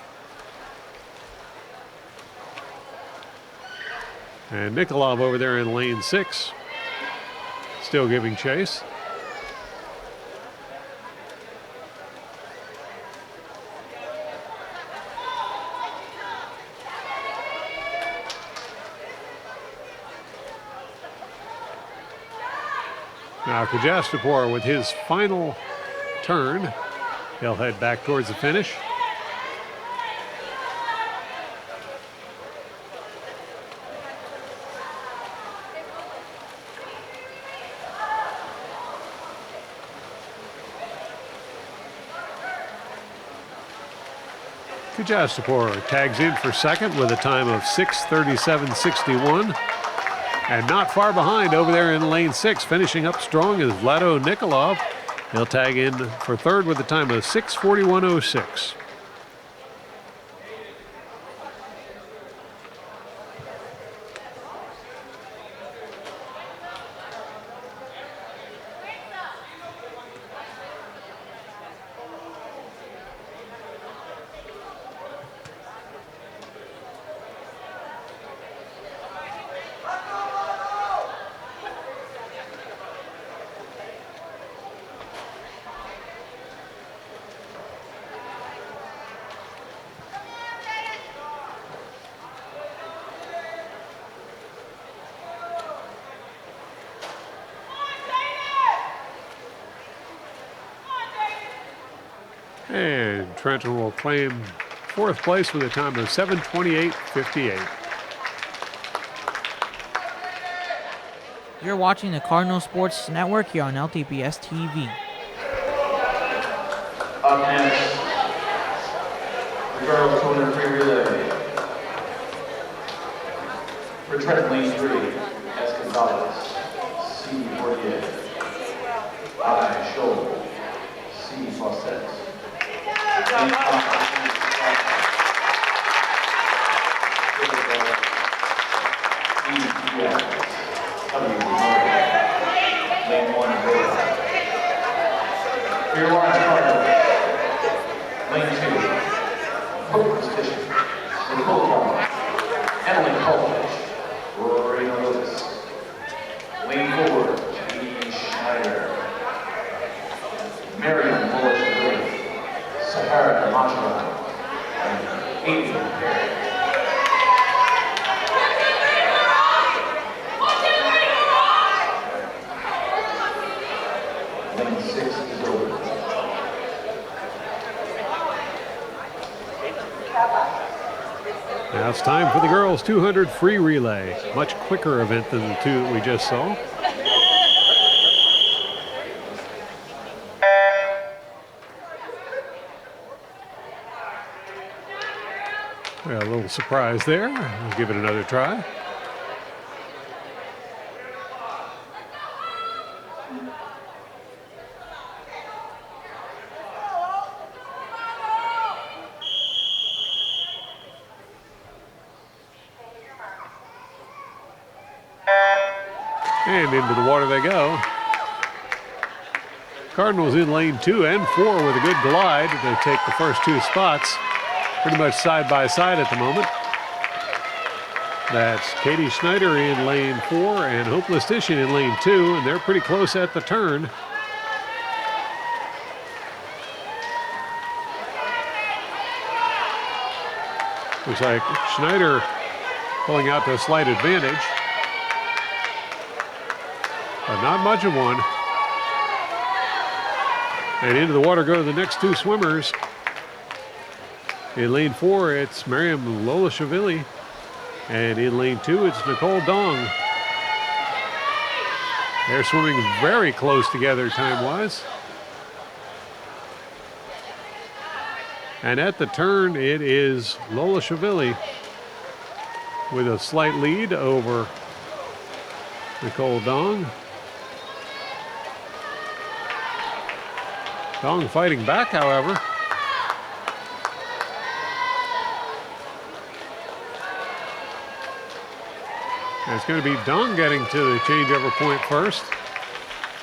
And Nikolov over there in lane 6, still giving chase. Now Kajastapur with his final turn. He'll head back towards the finish. Kajastapur tags in for second with a time of 6:37.61. And not far behind over there in lane 6, finishing up strong, is Vlado Nikolov. He'll tag in for third with a time of 6:41.06. And Trenton will claim fourth place with a time of 7:28.58. You're watching the Cardinal Sports Network here on LTPS TV. Up next, the girls' 200 free relay. For Trenton, lane 3, S. Gonzalez, C48. I. Scholl, C. Fawcett. Lane 5, W. Lane 1, For your Lawrence Cardinals, lane 2, Hooper's Fishing, Nicole Farmer, Emily Colfish, Rena Lewis. Lane 4, Katie Schneider, Miriam Bullish, Sahara Machra, and Amy Perry. Lane 6 is over. Now it's time for the girls 200 free relay. Much quicker event than the two that we just saw. Well, a little surprise there. We'll give it another try. And into the water they go. Cardinals in lane 2 and 4 with a good glide. They take the first 2 spots pretty much side by side at the moment. That's Katie Schneider in lane 4 and Hope Lestitian in lane 2, and they're pretty close at the turn. Looks like Schneider pulling out to a slight advantage. But not much of one. And into the water go the next 2 swimmers. In lane 4, it's Miriam Lolashvili. And in lane 2, it's Nicole Dong. They're swimming very close together time-wise. And at the turn, it is Lolashvili with a slight lead over Nicole Dong. Dong fighting back, however. And it's going to be Dong getting to the changeover point first.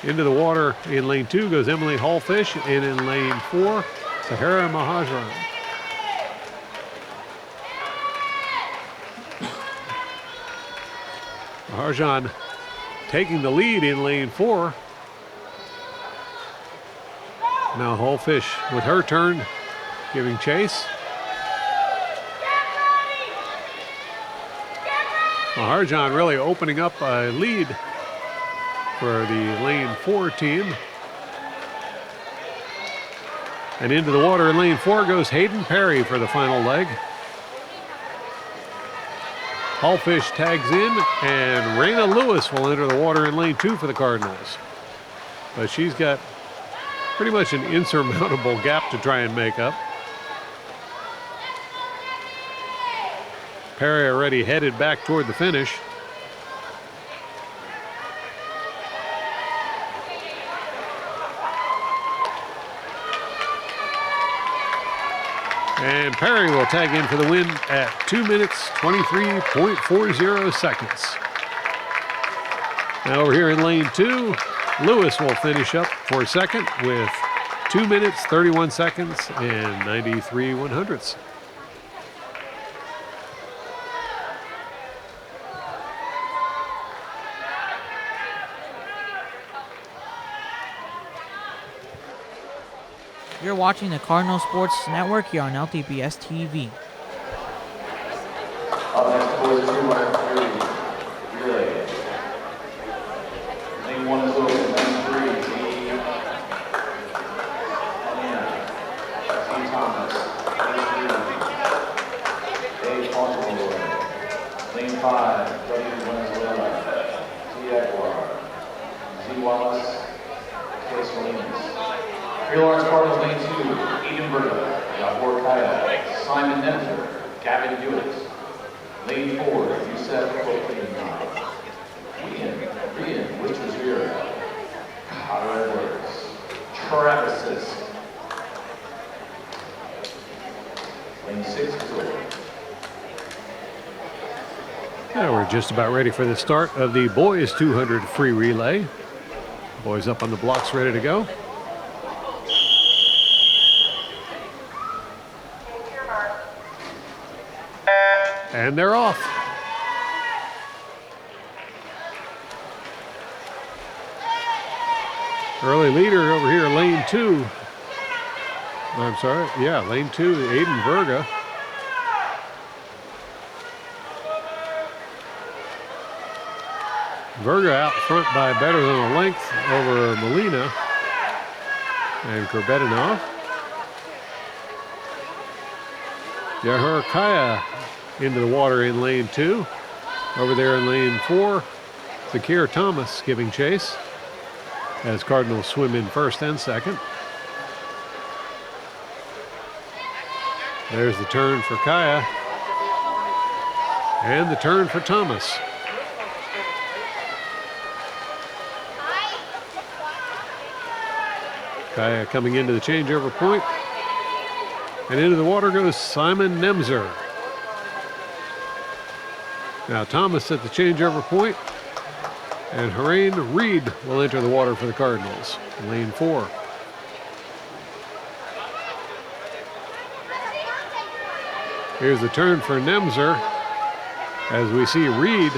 Into the water in lane 2 goes Emily Hallfish, and in lane 4, Sahara Mahajan. Mahajan taking the lead in lane 4. Now Hallfish with her turn, giving chase. Mahajan really opening up a lead for the lane 4 team. And into the water in lane 4 goes Hayden Perry for the final leg. Hallfish tags in, and Rena Lewis will enter the water in lane 2 for the Cardinals. But she's got pretty much an insurmountable gap to try and make up. Perry already headed back toward the finish. And Perry will tag in for the win at 2 minutes, 23.40 seconds. Now over here in lane 2, Lewis will finish up for second with 2 minutes, 31 seconds, and 93 100ths. You're watching the Cardinal Sports Network here on LTPS TV. Up next, boys, 200 free relay. Lane 1 is open. Lane 3, T. Thomas. Lane 3, A. Baltimore. Lane 5, W. Venezuela. T. Aguilar. Z. Wallace. K. Salinas. For your Lawrence Cardinals, lane 2, Eden Berta, Yahor Kaya, Simon Nemser, Gavin Hewitt. Lane 4, Youssef Kokin, Rian Wichers-Vera, Connor Edwards, Travis Sisk. Lane 6 is over. Now we're just about ready for the start of the boys 200 free relay. Boys up on the blocks ready to go. And they're off. Early leader over here, lane 2. I'm sorry, yeah, lane 2, Aiden Verga. Verga out front by better than a length over Molina and Kurbetinov. Yahur Kaya into the water in lane 2. Over there in lane 4, Zakir Thomas giving chase as Cardinals swim in first and second. There's the turn for Kaya and the turn for Thomas. Kaya coming into the changeover point. And into the water goes Simon Nemzer. Now Thomas at the changeover point. And Harain Reed will enter the water for the Cardinals. Lane 4. Here's the turn for Nemzer. As we see Reed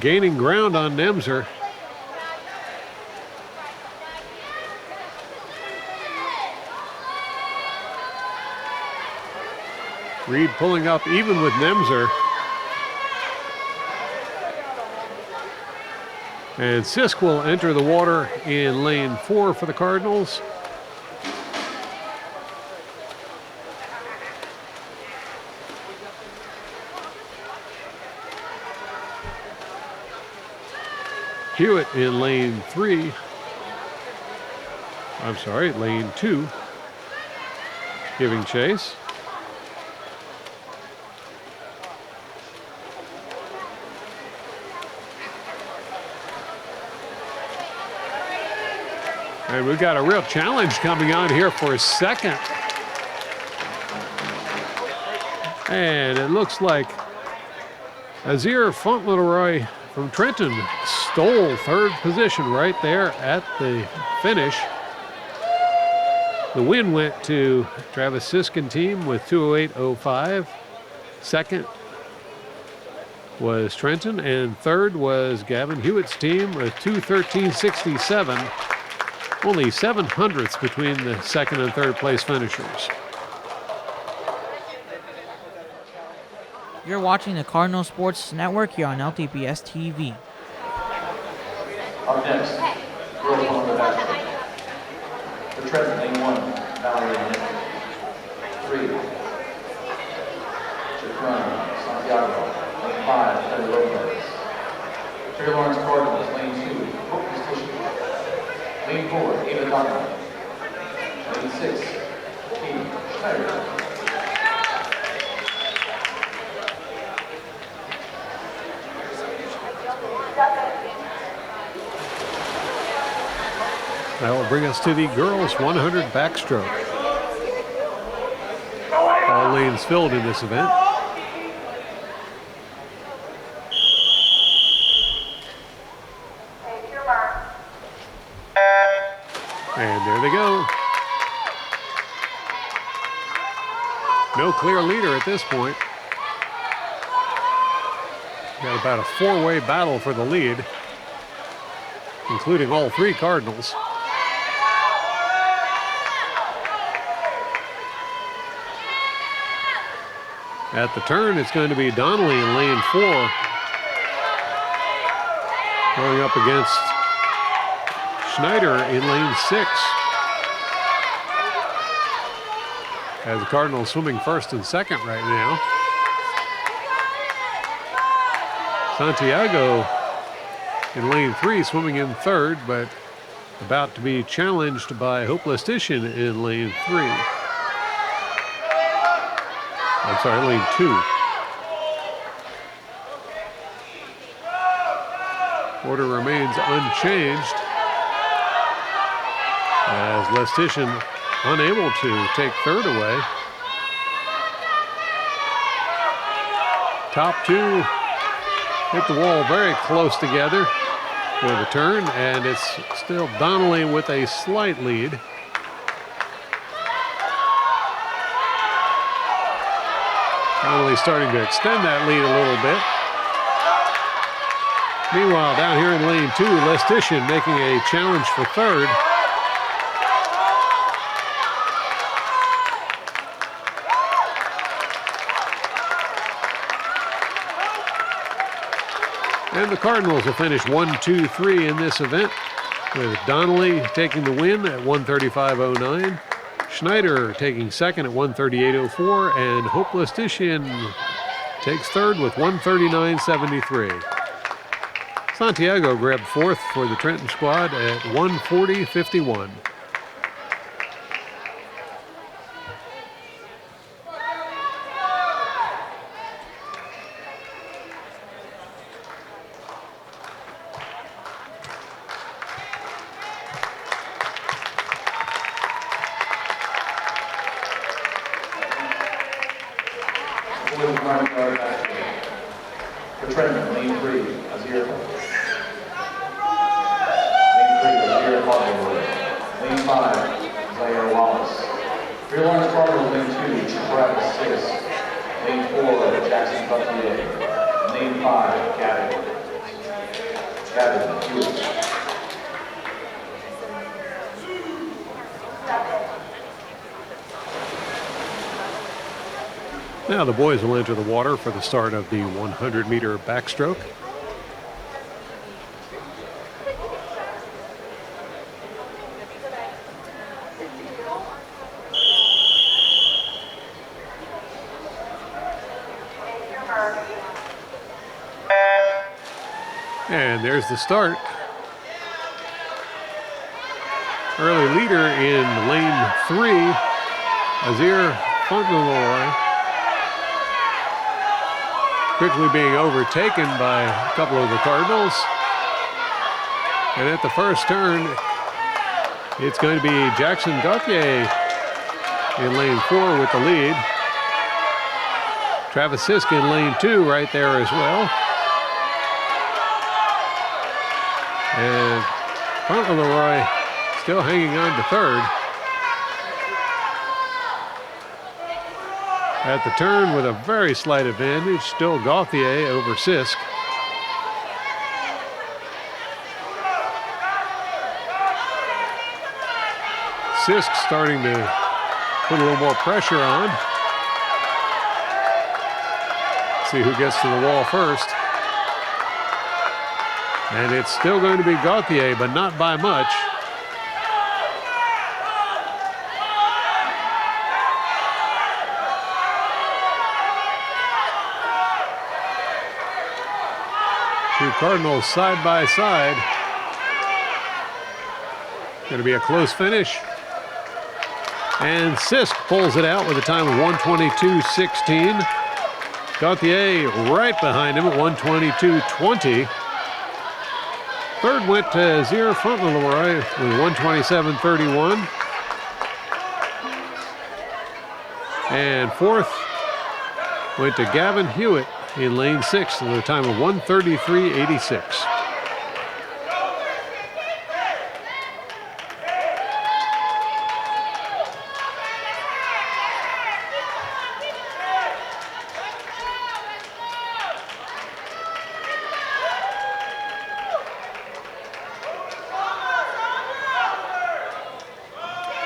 gaining ground on Nemzer. Reed pulling up even with Nemzer. And Sisk will enter the water in lane 4 for the Cardinals. Hewitt in lane 3. I'm sorry, lane 2. Giving chase. And we've got a real challenge coming on here for a second. And it looks like Azir Fauntleroy from Trenton stole third position right there at the finish. The win went to Travis Sisk team with 2:08.05. Second was Trenton, and third was Gavin Hewitt's team with 2:13.67. Only 7/100ths between the second and third place finishers. You're watching the Cardinal Sports Network here on LTPS TV. Up next, girls on the back. For Trenton, lane 1, Valerie 3. Chacron, Santiago, lane 5, Heather Lopez. Trey Lawrence Cardinals, lane 2, Hope Position. Lane 4, Ava Donovan. Lane 6, Katie Schneider. That will bring us to the girls 100 backstroke. All lanes filled in this event. And there they go. No clear leader at this point. Got about a four-way battle for the lead, including all three Cardinals. At the turn, it's going to be Donnelly in lane 4, going up against Schneider in lane 6. As the Cardinals swimming first and second right now. Santiago in lane 3, swimming in third, but about to be challenged by Hope Lestitian in lane 3. I'm sorry, lane 2. Order remains unchanged as Lestitian unable to take third away. Top two hit the wall very close together for the turn, and it's still Donnelly with a slight lead. Finally starting to extend that lead a little bit. Meanwhile, down here in lane 2, Lestitian making a challenge for third. And the Cardinals will finish 1-2-3 in this event, with Donnelly taking the win at 135.09, Schneider taking second at 138.04, and Hope Lestitian takes third with 139.73. Santiago grabbed fourth for the Trenton squad at 140.51. For Trenton, lane 3, Azir. Lane 5, Zaire Wallace. Rear Lawrence Cardinals, lane 2, Travis Sisk. Lane 4, Jackson Buckley. Lane 5, Gavin Hewitt. Now the boys will enter the water for the start of the 100-meter backstroke. And there's the start. Early leader in lane 3, Azir Fauntleroy, quickly being overtaken by a couple of the Cardinals. And at the first turn, it's going to be Jackson Gauthier in lane 4 with the lead. Travis Sisk in lane 2 right there as well. And Fauntleroy still hanging on to third. At the turn with a very slight advantage, still Gauthier over Sisk. Sisk starting to put a little more pressure on. See who gets to the wall first. And it's still going to be Gauthier, but not by much. Two Cardinals side by side. Going to be a close finish. And Sisk pulls it out with a time of 1:22.16. Gauthier right behind him at 1:22.20. Third went to Azir Fauntleroy with 1:27.31. And fourth went to Gavin Hewitt in lane 6 with a time of 1:33.86.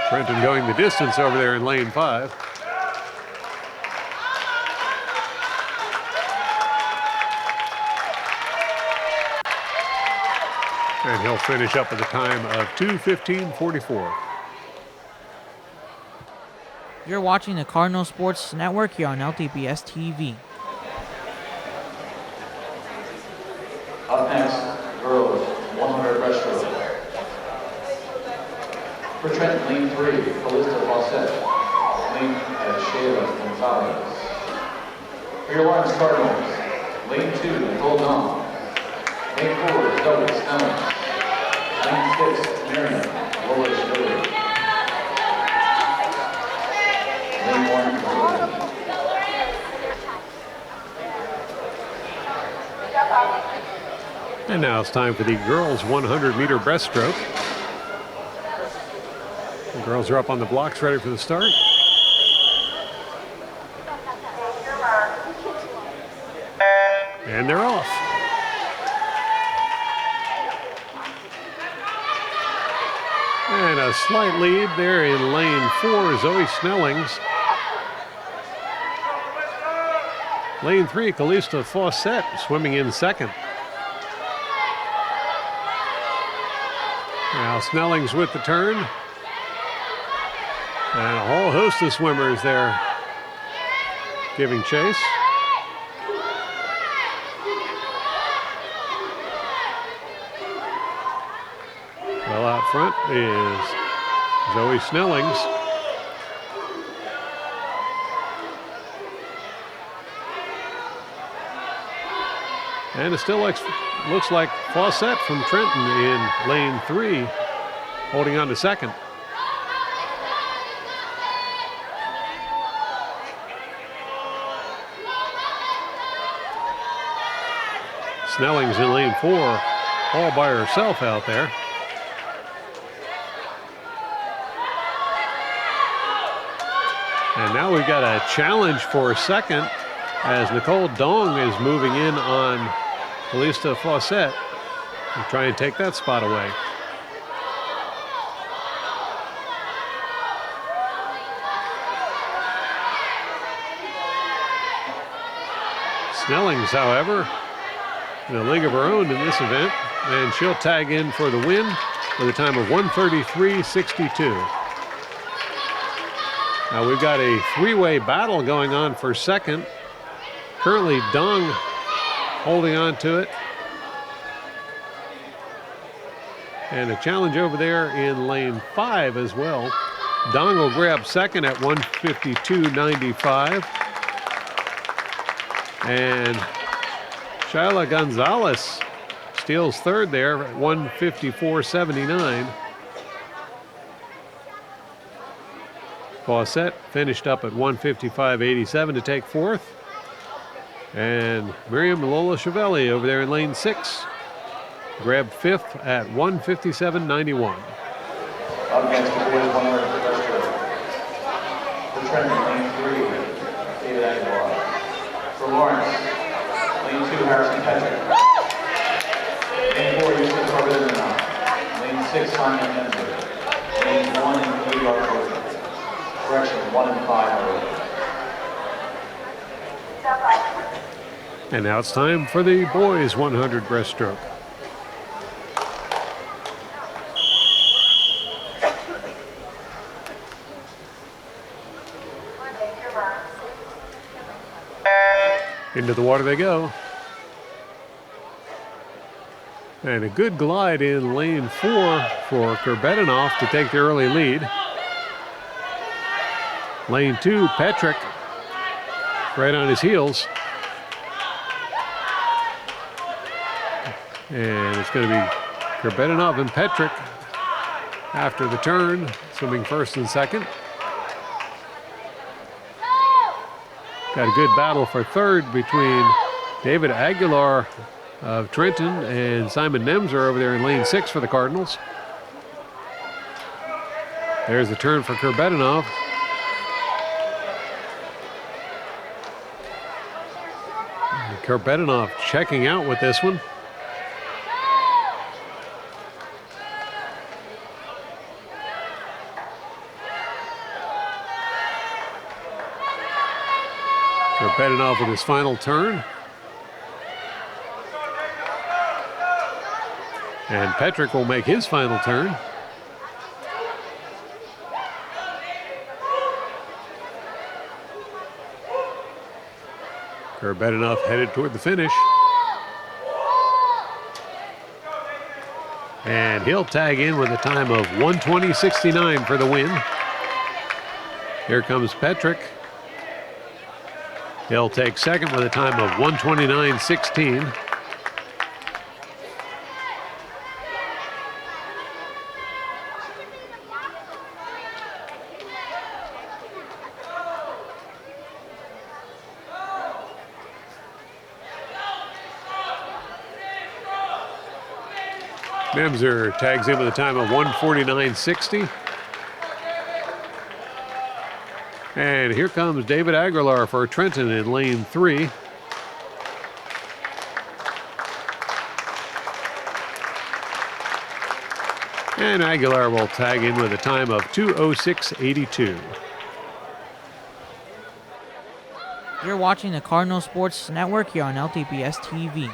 Trenton going the distance over there in lane 5. And he'll finish up at the time of 2:15.44. You're watching the Cardinal Sports Network here on LTPS TV. Up next, girls 100 breaststroke. For Trenton, lane 3, Calista Fawcett. Lane Shayla Gonzalez. For your Lawrence Cardinals, lane 2, Nicole Nong. Lane 4, Zoe Snelling. Lane 6, Miriam Lois Lillard. Lane 1, Zoe. And now it's time for the girls 100-meter breaststroke. The girls are up on the blocks ready for the start. And they're off. And a slight lead there in lane 4, Zoe Snellings. Lane 3, Calista Fawcett swimming in second. Now Snellings with the turn. And a whole host of swimmers there giving chase. Well, out front is Zoe Snellings. And it still looks like Fawcett from Trenton in lane 3, holding on to second. Snellings in lane 4, all by herself out there. And now we've got a challenge for second as Nicole Dong is moving in on Calista Fawcett and try and take that spot away. Snellings, however, in a league of her own in this event, and she'll tag in for the win with a time of 1:33.62. Now we've got a three-way battle going on for second. Currently Dong holding on to it. And a challenge over there in lane 5 as well. Dong will grab second at 1:52.95. And Shyla Gonzalez steals third there at 1:54.79. Fawcett finished up at 1:55.87 to take fourth. And Miriam Lola Chevelli over there in lane 6 grabbed fifth at 1:57.91. Up next, the boys 100 breaststroke. For Trenton, lane 3, David Aguilar. For Lawrence, lane 2, Harrison Patrick. Lane 4, Yusuf Corbett. Lane 6, Simon Menzer. Lane 1 and 3 are Corbett. Correction, 1 and 5 are over. And now it's time for the boys 100 breaststroke. Into the water they go. And a good glide in lane 4 for Kurbetinov to take the early lead. Lane 2, Petrick, right on his heels. And it's going to be Kurbetinov and Petrick after the turn, swimming first and second. Got a good battle for third between David Aguilar of Trenton and Simon Nemser over there in lane 6 for the Cardinals. There's the turn for Kurbetinov. Kurbetinov checking out with this one. Kurbetinov with his final turn. And Petrick will make his final turn. Kurbetinov headed toward the finish. And he'll tag in with a time of 1:20.69 for the win. Here comes Petrick. He'll take second with a time of 1:29.16. Nemser tags in with a time of 1:49.60. And here comes David Aguilar for Trenton in lane 3. And Aguilar will tag in with a time of 2:06.82. You're watching the Cardinal Sports Network here on LTPS TV.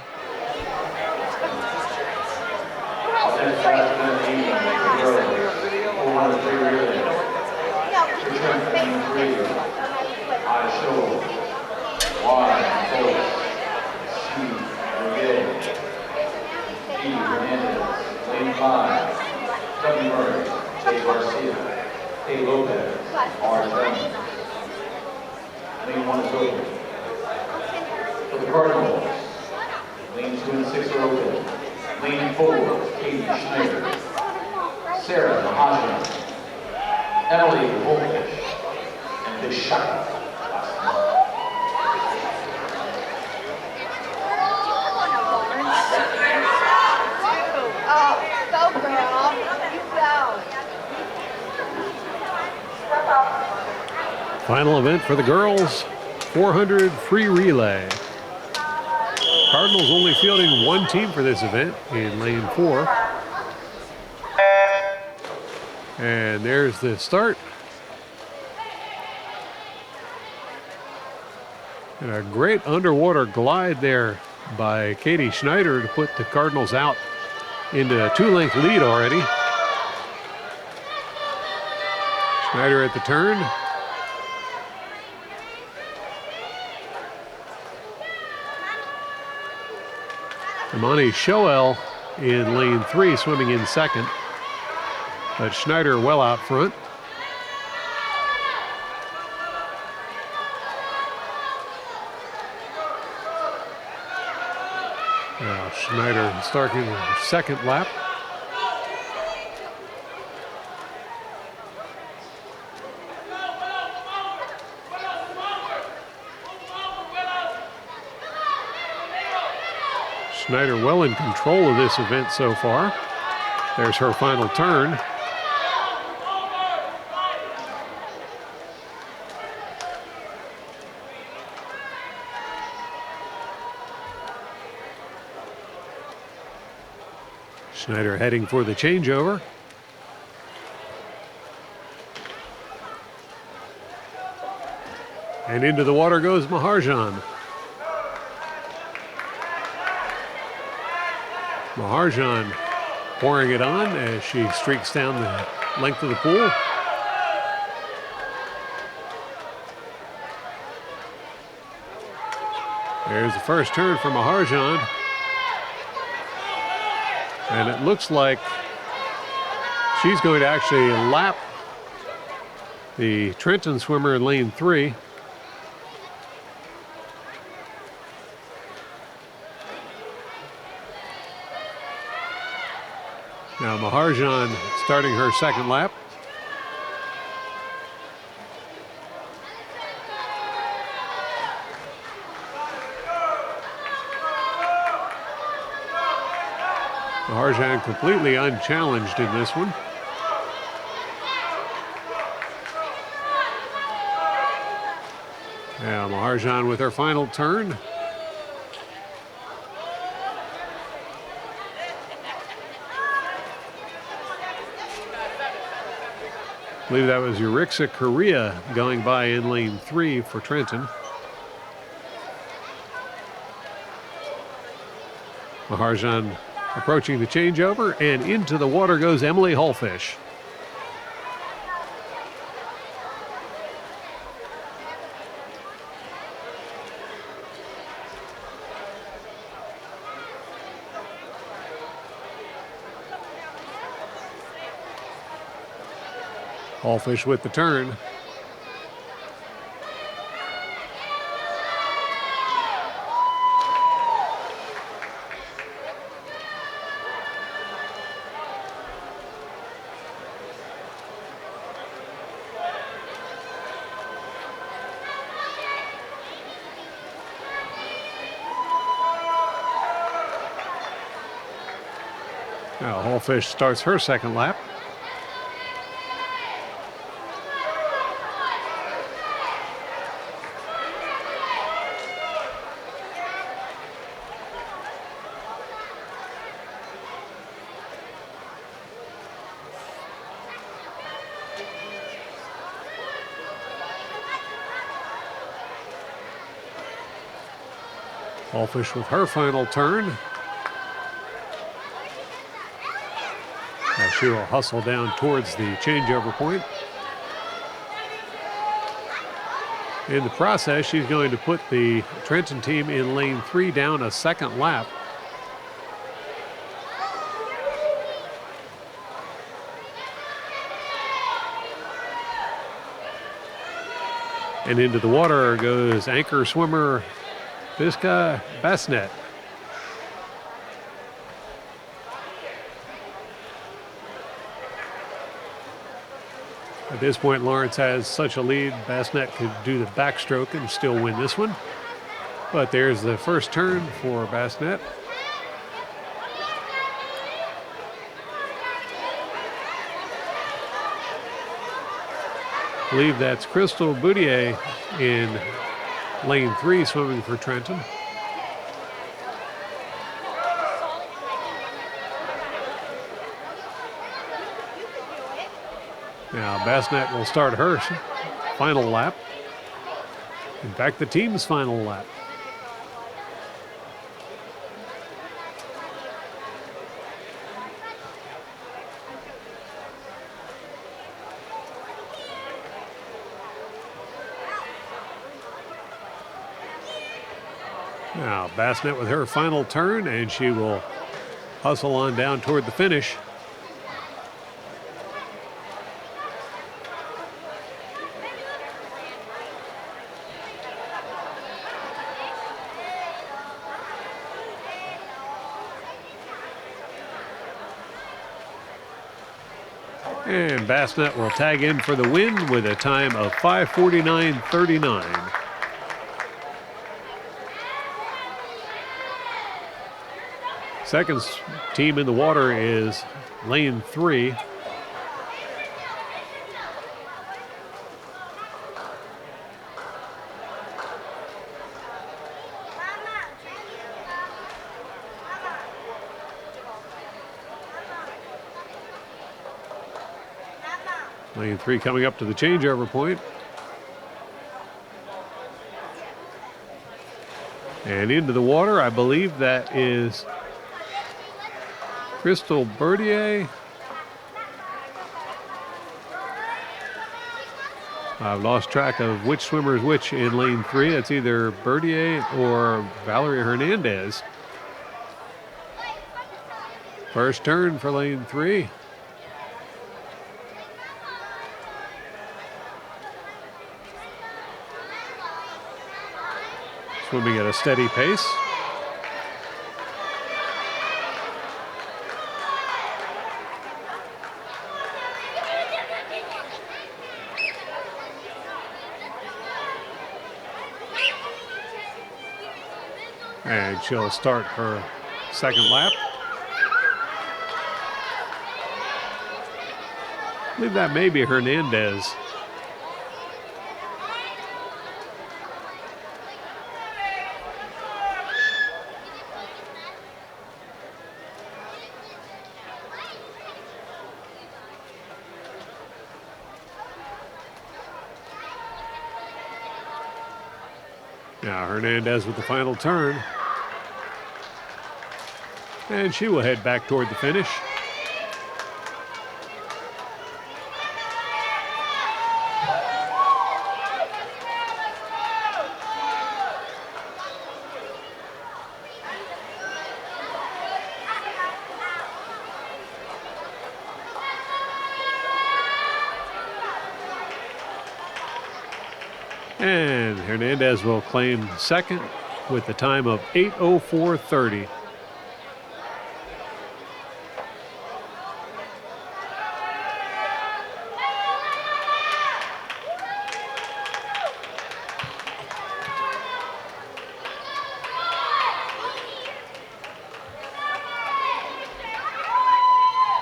W. Murray, J. Garcia, K. Lopez, R. Jones. Lane 1 is open. For the Cardinals, lane 2 and 6 are open. Lane 4, Katie Schneider, Sarah Mahajan, Emily Wolfish, and Vishaka. Final event for the girls, 400 free relay. Cardinals only fielding one team for this event in lane 4. And there's the start. And a great underwater glide there by Katie Schneider to put the Cardinals out into a 2-length lead already. Schneider at the turn. Imani Shoel in lane 3, swimming in second. But Schneider well out front. Now Schneider starting her second lap. Schneider well in control of this event so far. There's her final turn. Schneider heading for the changeover. And into the water goes Maharjan. Maharjan pouring it on as she streaks down the length of the pool. There's the first turn for Maharjan. And it looks like she's going to actually lap the Trenton swimmer in lane 3. Now Maharjan starting her second lap. Maharjan completely unchallenged in this one. Now Maharjan with her final turn. I believe that was Urixa Korea going by in lane 3 for Trenton. Maharjan approaching the changeover, and into the water goes Emily Hullfish. Hullfish with the turn. Now Hullfish starts her second lap. Allfish with her final turn. As she will hustle down towards the changeover point. In the process, she's going to put the Trenton team in lane 3 down a second lap. And into the water goes anchor swimmer Visca Bassnet. At this point, Lawrence has such a lead. Bassnet could do the backstroke and still win this one. But there's the first turn for Bassnet. I believe that's Crystal Boudier in lane 3 swimming for Trenton. Now Bassnet will start her final lap. In fact, the team's final lap. Now Bassnet with her final turn, and she will hustle on down toward the finish. And Bassnet will tag in for the win with a time of 5:49.39. Second team in the water is lane 3. Lane 3 coming up to the changeover point. And into the water, I believe that is Crystal Boudier. I've lost track of which swimmer is which in lane 3. It's either Boudier or Valerie Hernandez. First turn for lane 3. Swimming at a steady pace. And she'll start her second lap. I believe that may be Hernandez. Now Hernandez with the final turn. And she will head back toward the finish. And Hernandez will claim second with the time of 8:04.30.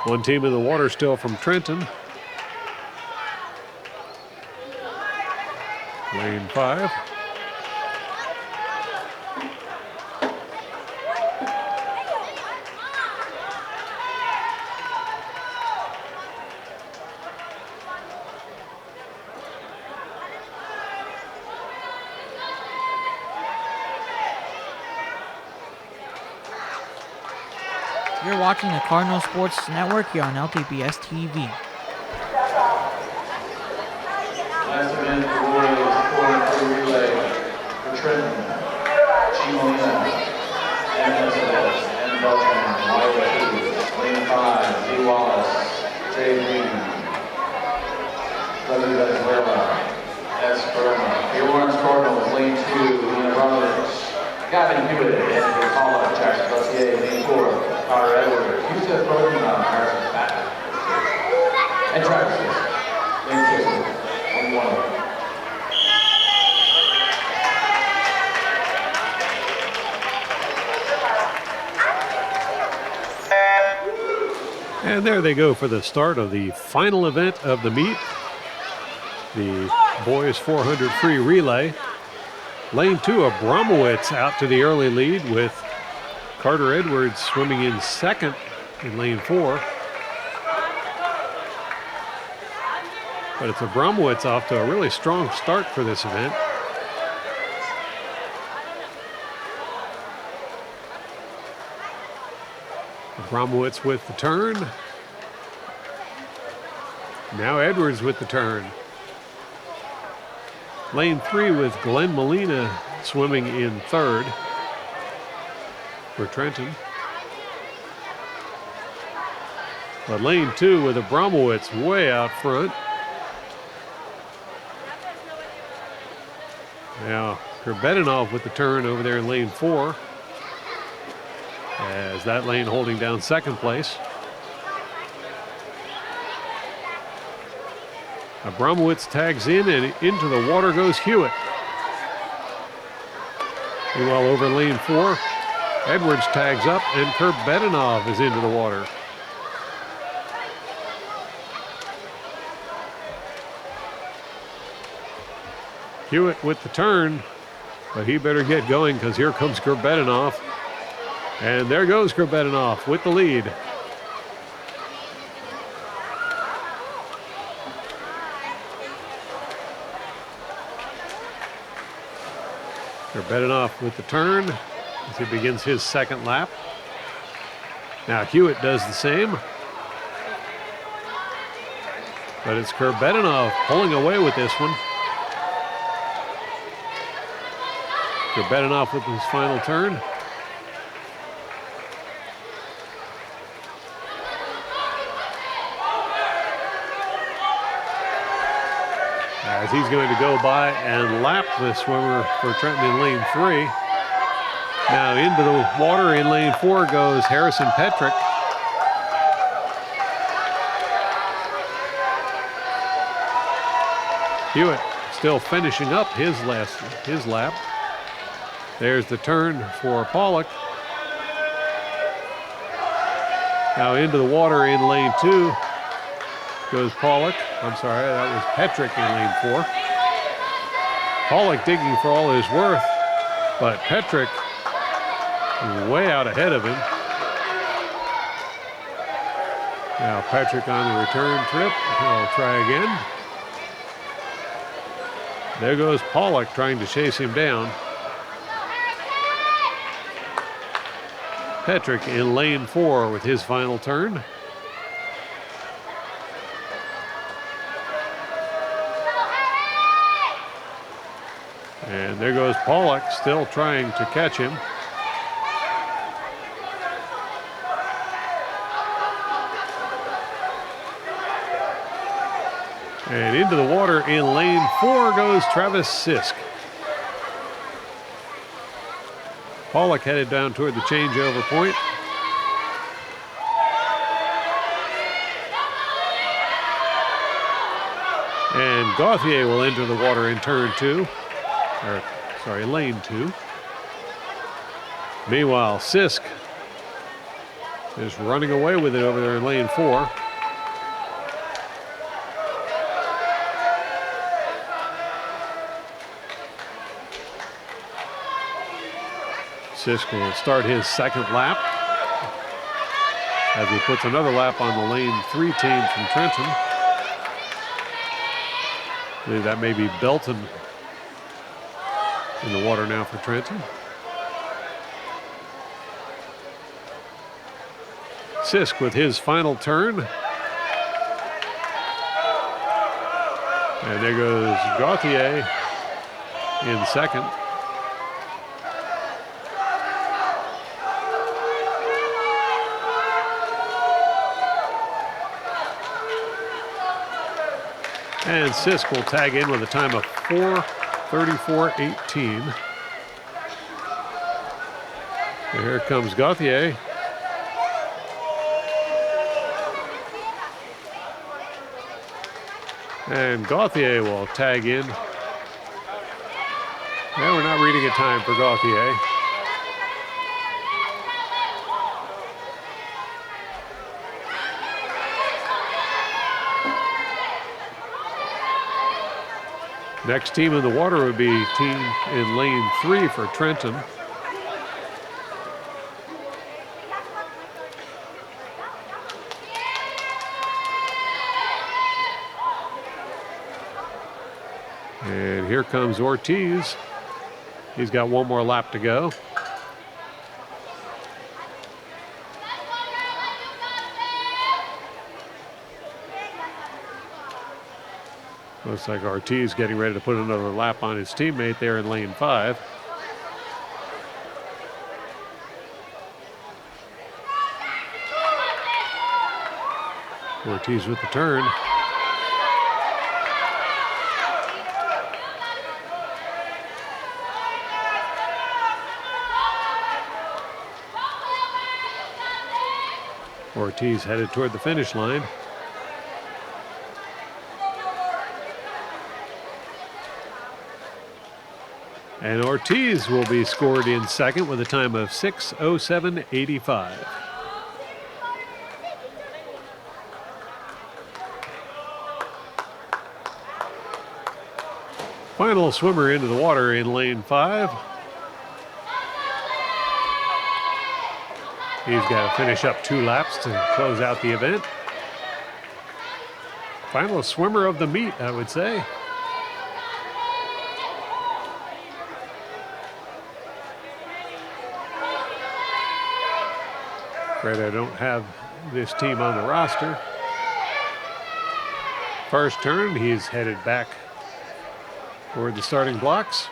One team in the water still from Trenton. Lane 5. You're watching the Cardinal Sports Network here on LTPS TV. Last event for boys, 400 relay for Trenton, G. Molina, and Elizabeth, and Beltran, Iowa 2, Lane 5, D. Wallace, J. Green, Brother Venezuela, S. Burma. The Orange Cardinals, Lane 2, Lena Rollins, Gavin Hewitt, Anthony Paula, Jackson Bussier, Lane 4, Connor Edwards, Yusef Rosenbaum, Harrison Patton, and Travis Lane 6, and 1. And there they go for the start of the final event of the meet, the boys 400 free relay. Lane 2 of Bromowitz out to the early lead with Carter Edwards swimming in second in lane 4. But it's a Bromowitz off to a really strong start for this event. Bromowitz with the turn. Now Edwards with the turn. Lane 3 with Glenn Molina swimming in third for Trenton. But lane 2 with a Bromowitz way out front. Now Kerbedanov with the turn over there in lane 4. As that lane holding down second place. Abramowitz tags in, and into the water goes Hewitt. Meanwhile, over lane 4, Edwards tags up, and Kerbedanov is into the water. Hewitt with the turn, but he better get going because here comes Kerbedanov. And there goes Kerbedanov with the lead. Kerbedanov with the turn as he begins his second lap. Now Hewitt does the same. But it's Kerbedanov pulling away with this one. Kerbedanov with his final turn. As he's going to go by and lap the swimmer for Trenton in lane 3. Now into the water in lane 4 goes Harrison Petrick. Hewitt still finishing up his lap. There's the turn for Pollock. Now into the water in lane 2 goes Pollock. I'm sorry, that was Petrick in lane 4. Pollock digging for all his worth, but Petrick way out ahead of him. Now Petrick on the return trip. He'll try again. There goes Pollock trying to chase him down. Petrick in lane 4 with his final turn. And there goes Pollock, still trying to catch him. And into the water in lane 4 goes Travis Sisk. Pollock headed down toward the changeover point. And Gauthier will enter the water in turn 2. Lane 2. Meanwhile, Sisk is running away with it over there in lane 4. Sisk will start his second lap as he puts another lap on the lane 3 team from Trenton. I believe that may be Belton in the water now for Trenton. Sisk with his final turn. And there goes Gauthier in second. And Sisk will tag in with a time of 4:34.18. And here comes Gauthier. And Gauthier will tag in. Yeah, we're not reading a time for Gauthier. Next team in the water would be team in lane 3 for Trenton. And here comes Ortiz. He's got one more lap to go. Looks like Ortiz getting ready to put another lap on his teammate there in lane 5. Ortiz with the turn. Ortiz headed toward the finish line. And Ortiz will be scored in second with a time of 6:07.85. Final swimmer into the water in lane 5. He's got to finish up 2 laps to close out the event. Final swimmer of the meet, I would say. Afraid I don't have this team on the roster. First turn, he's headed back toward the starting blocks.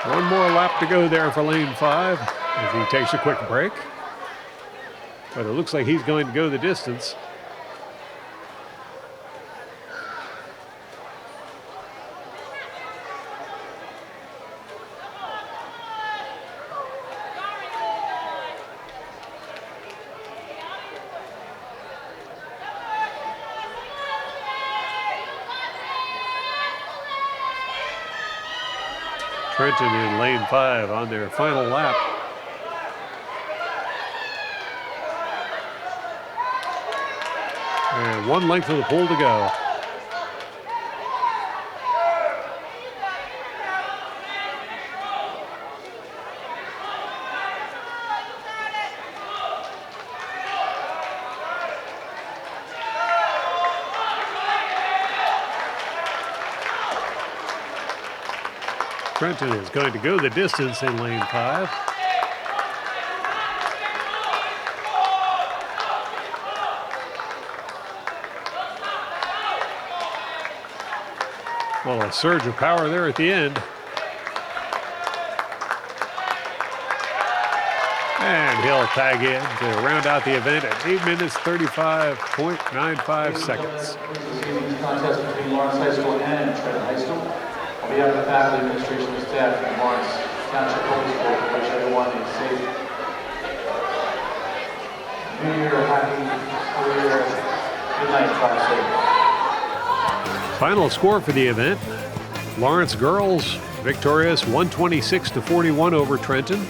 One more lap to go there for lane 5 as he takes a quick break. But it looks like he's going to go the distance. Trenton in lane 5 on their final lap. And 1 length of the pool to go. Trenton is going to go the distance in lane 5. Well, a surge of power there at the end. And he'll tag in to round out the event at 8 minutes 35.95 seconds. Contest between Lawrence High School and Trenton High School. On behalf of the faculty, administration, and staff at Lawrence Township Public School, I wish everyone a safe New Year, happy New Year. Good night, drive safe. Final score for the event. Lawrence girls victorious 126-41 over Trenton,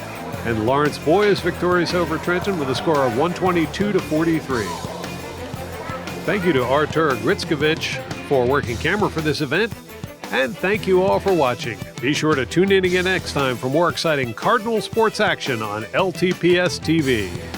and Lawrence boys victorious over Trenton with a score of 122-43. Thank you to Artur Gritskovich for working camera for this event. And thank you all for watching. Be sure to tune in again next time for more exciting Cardinal sports action on LTPS TV.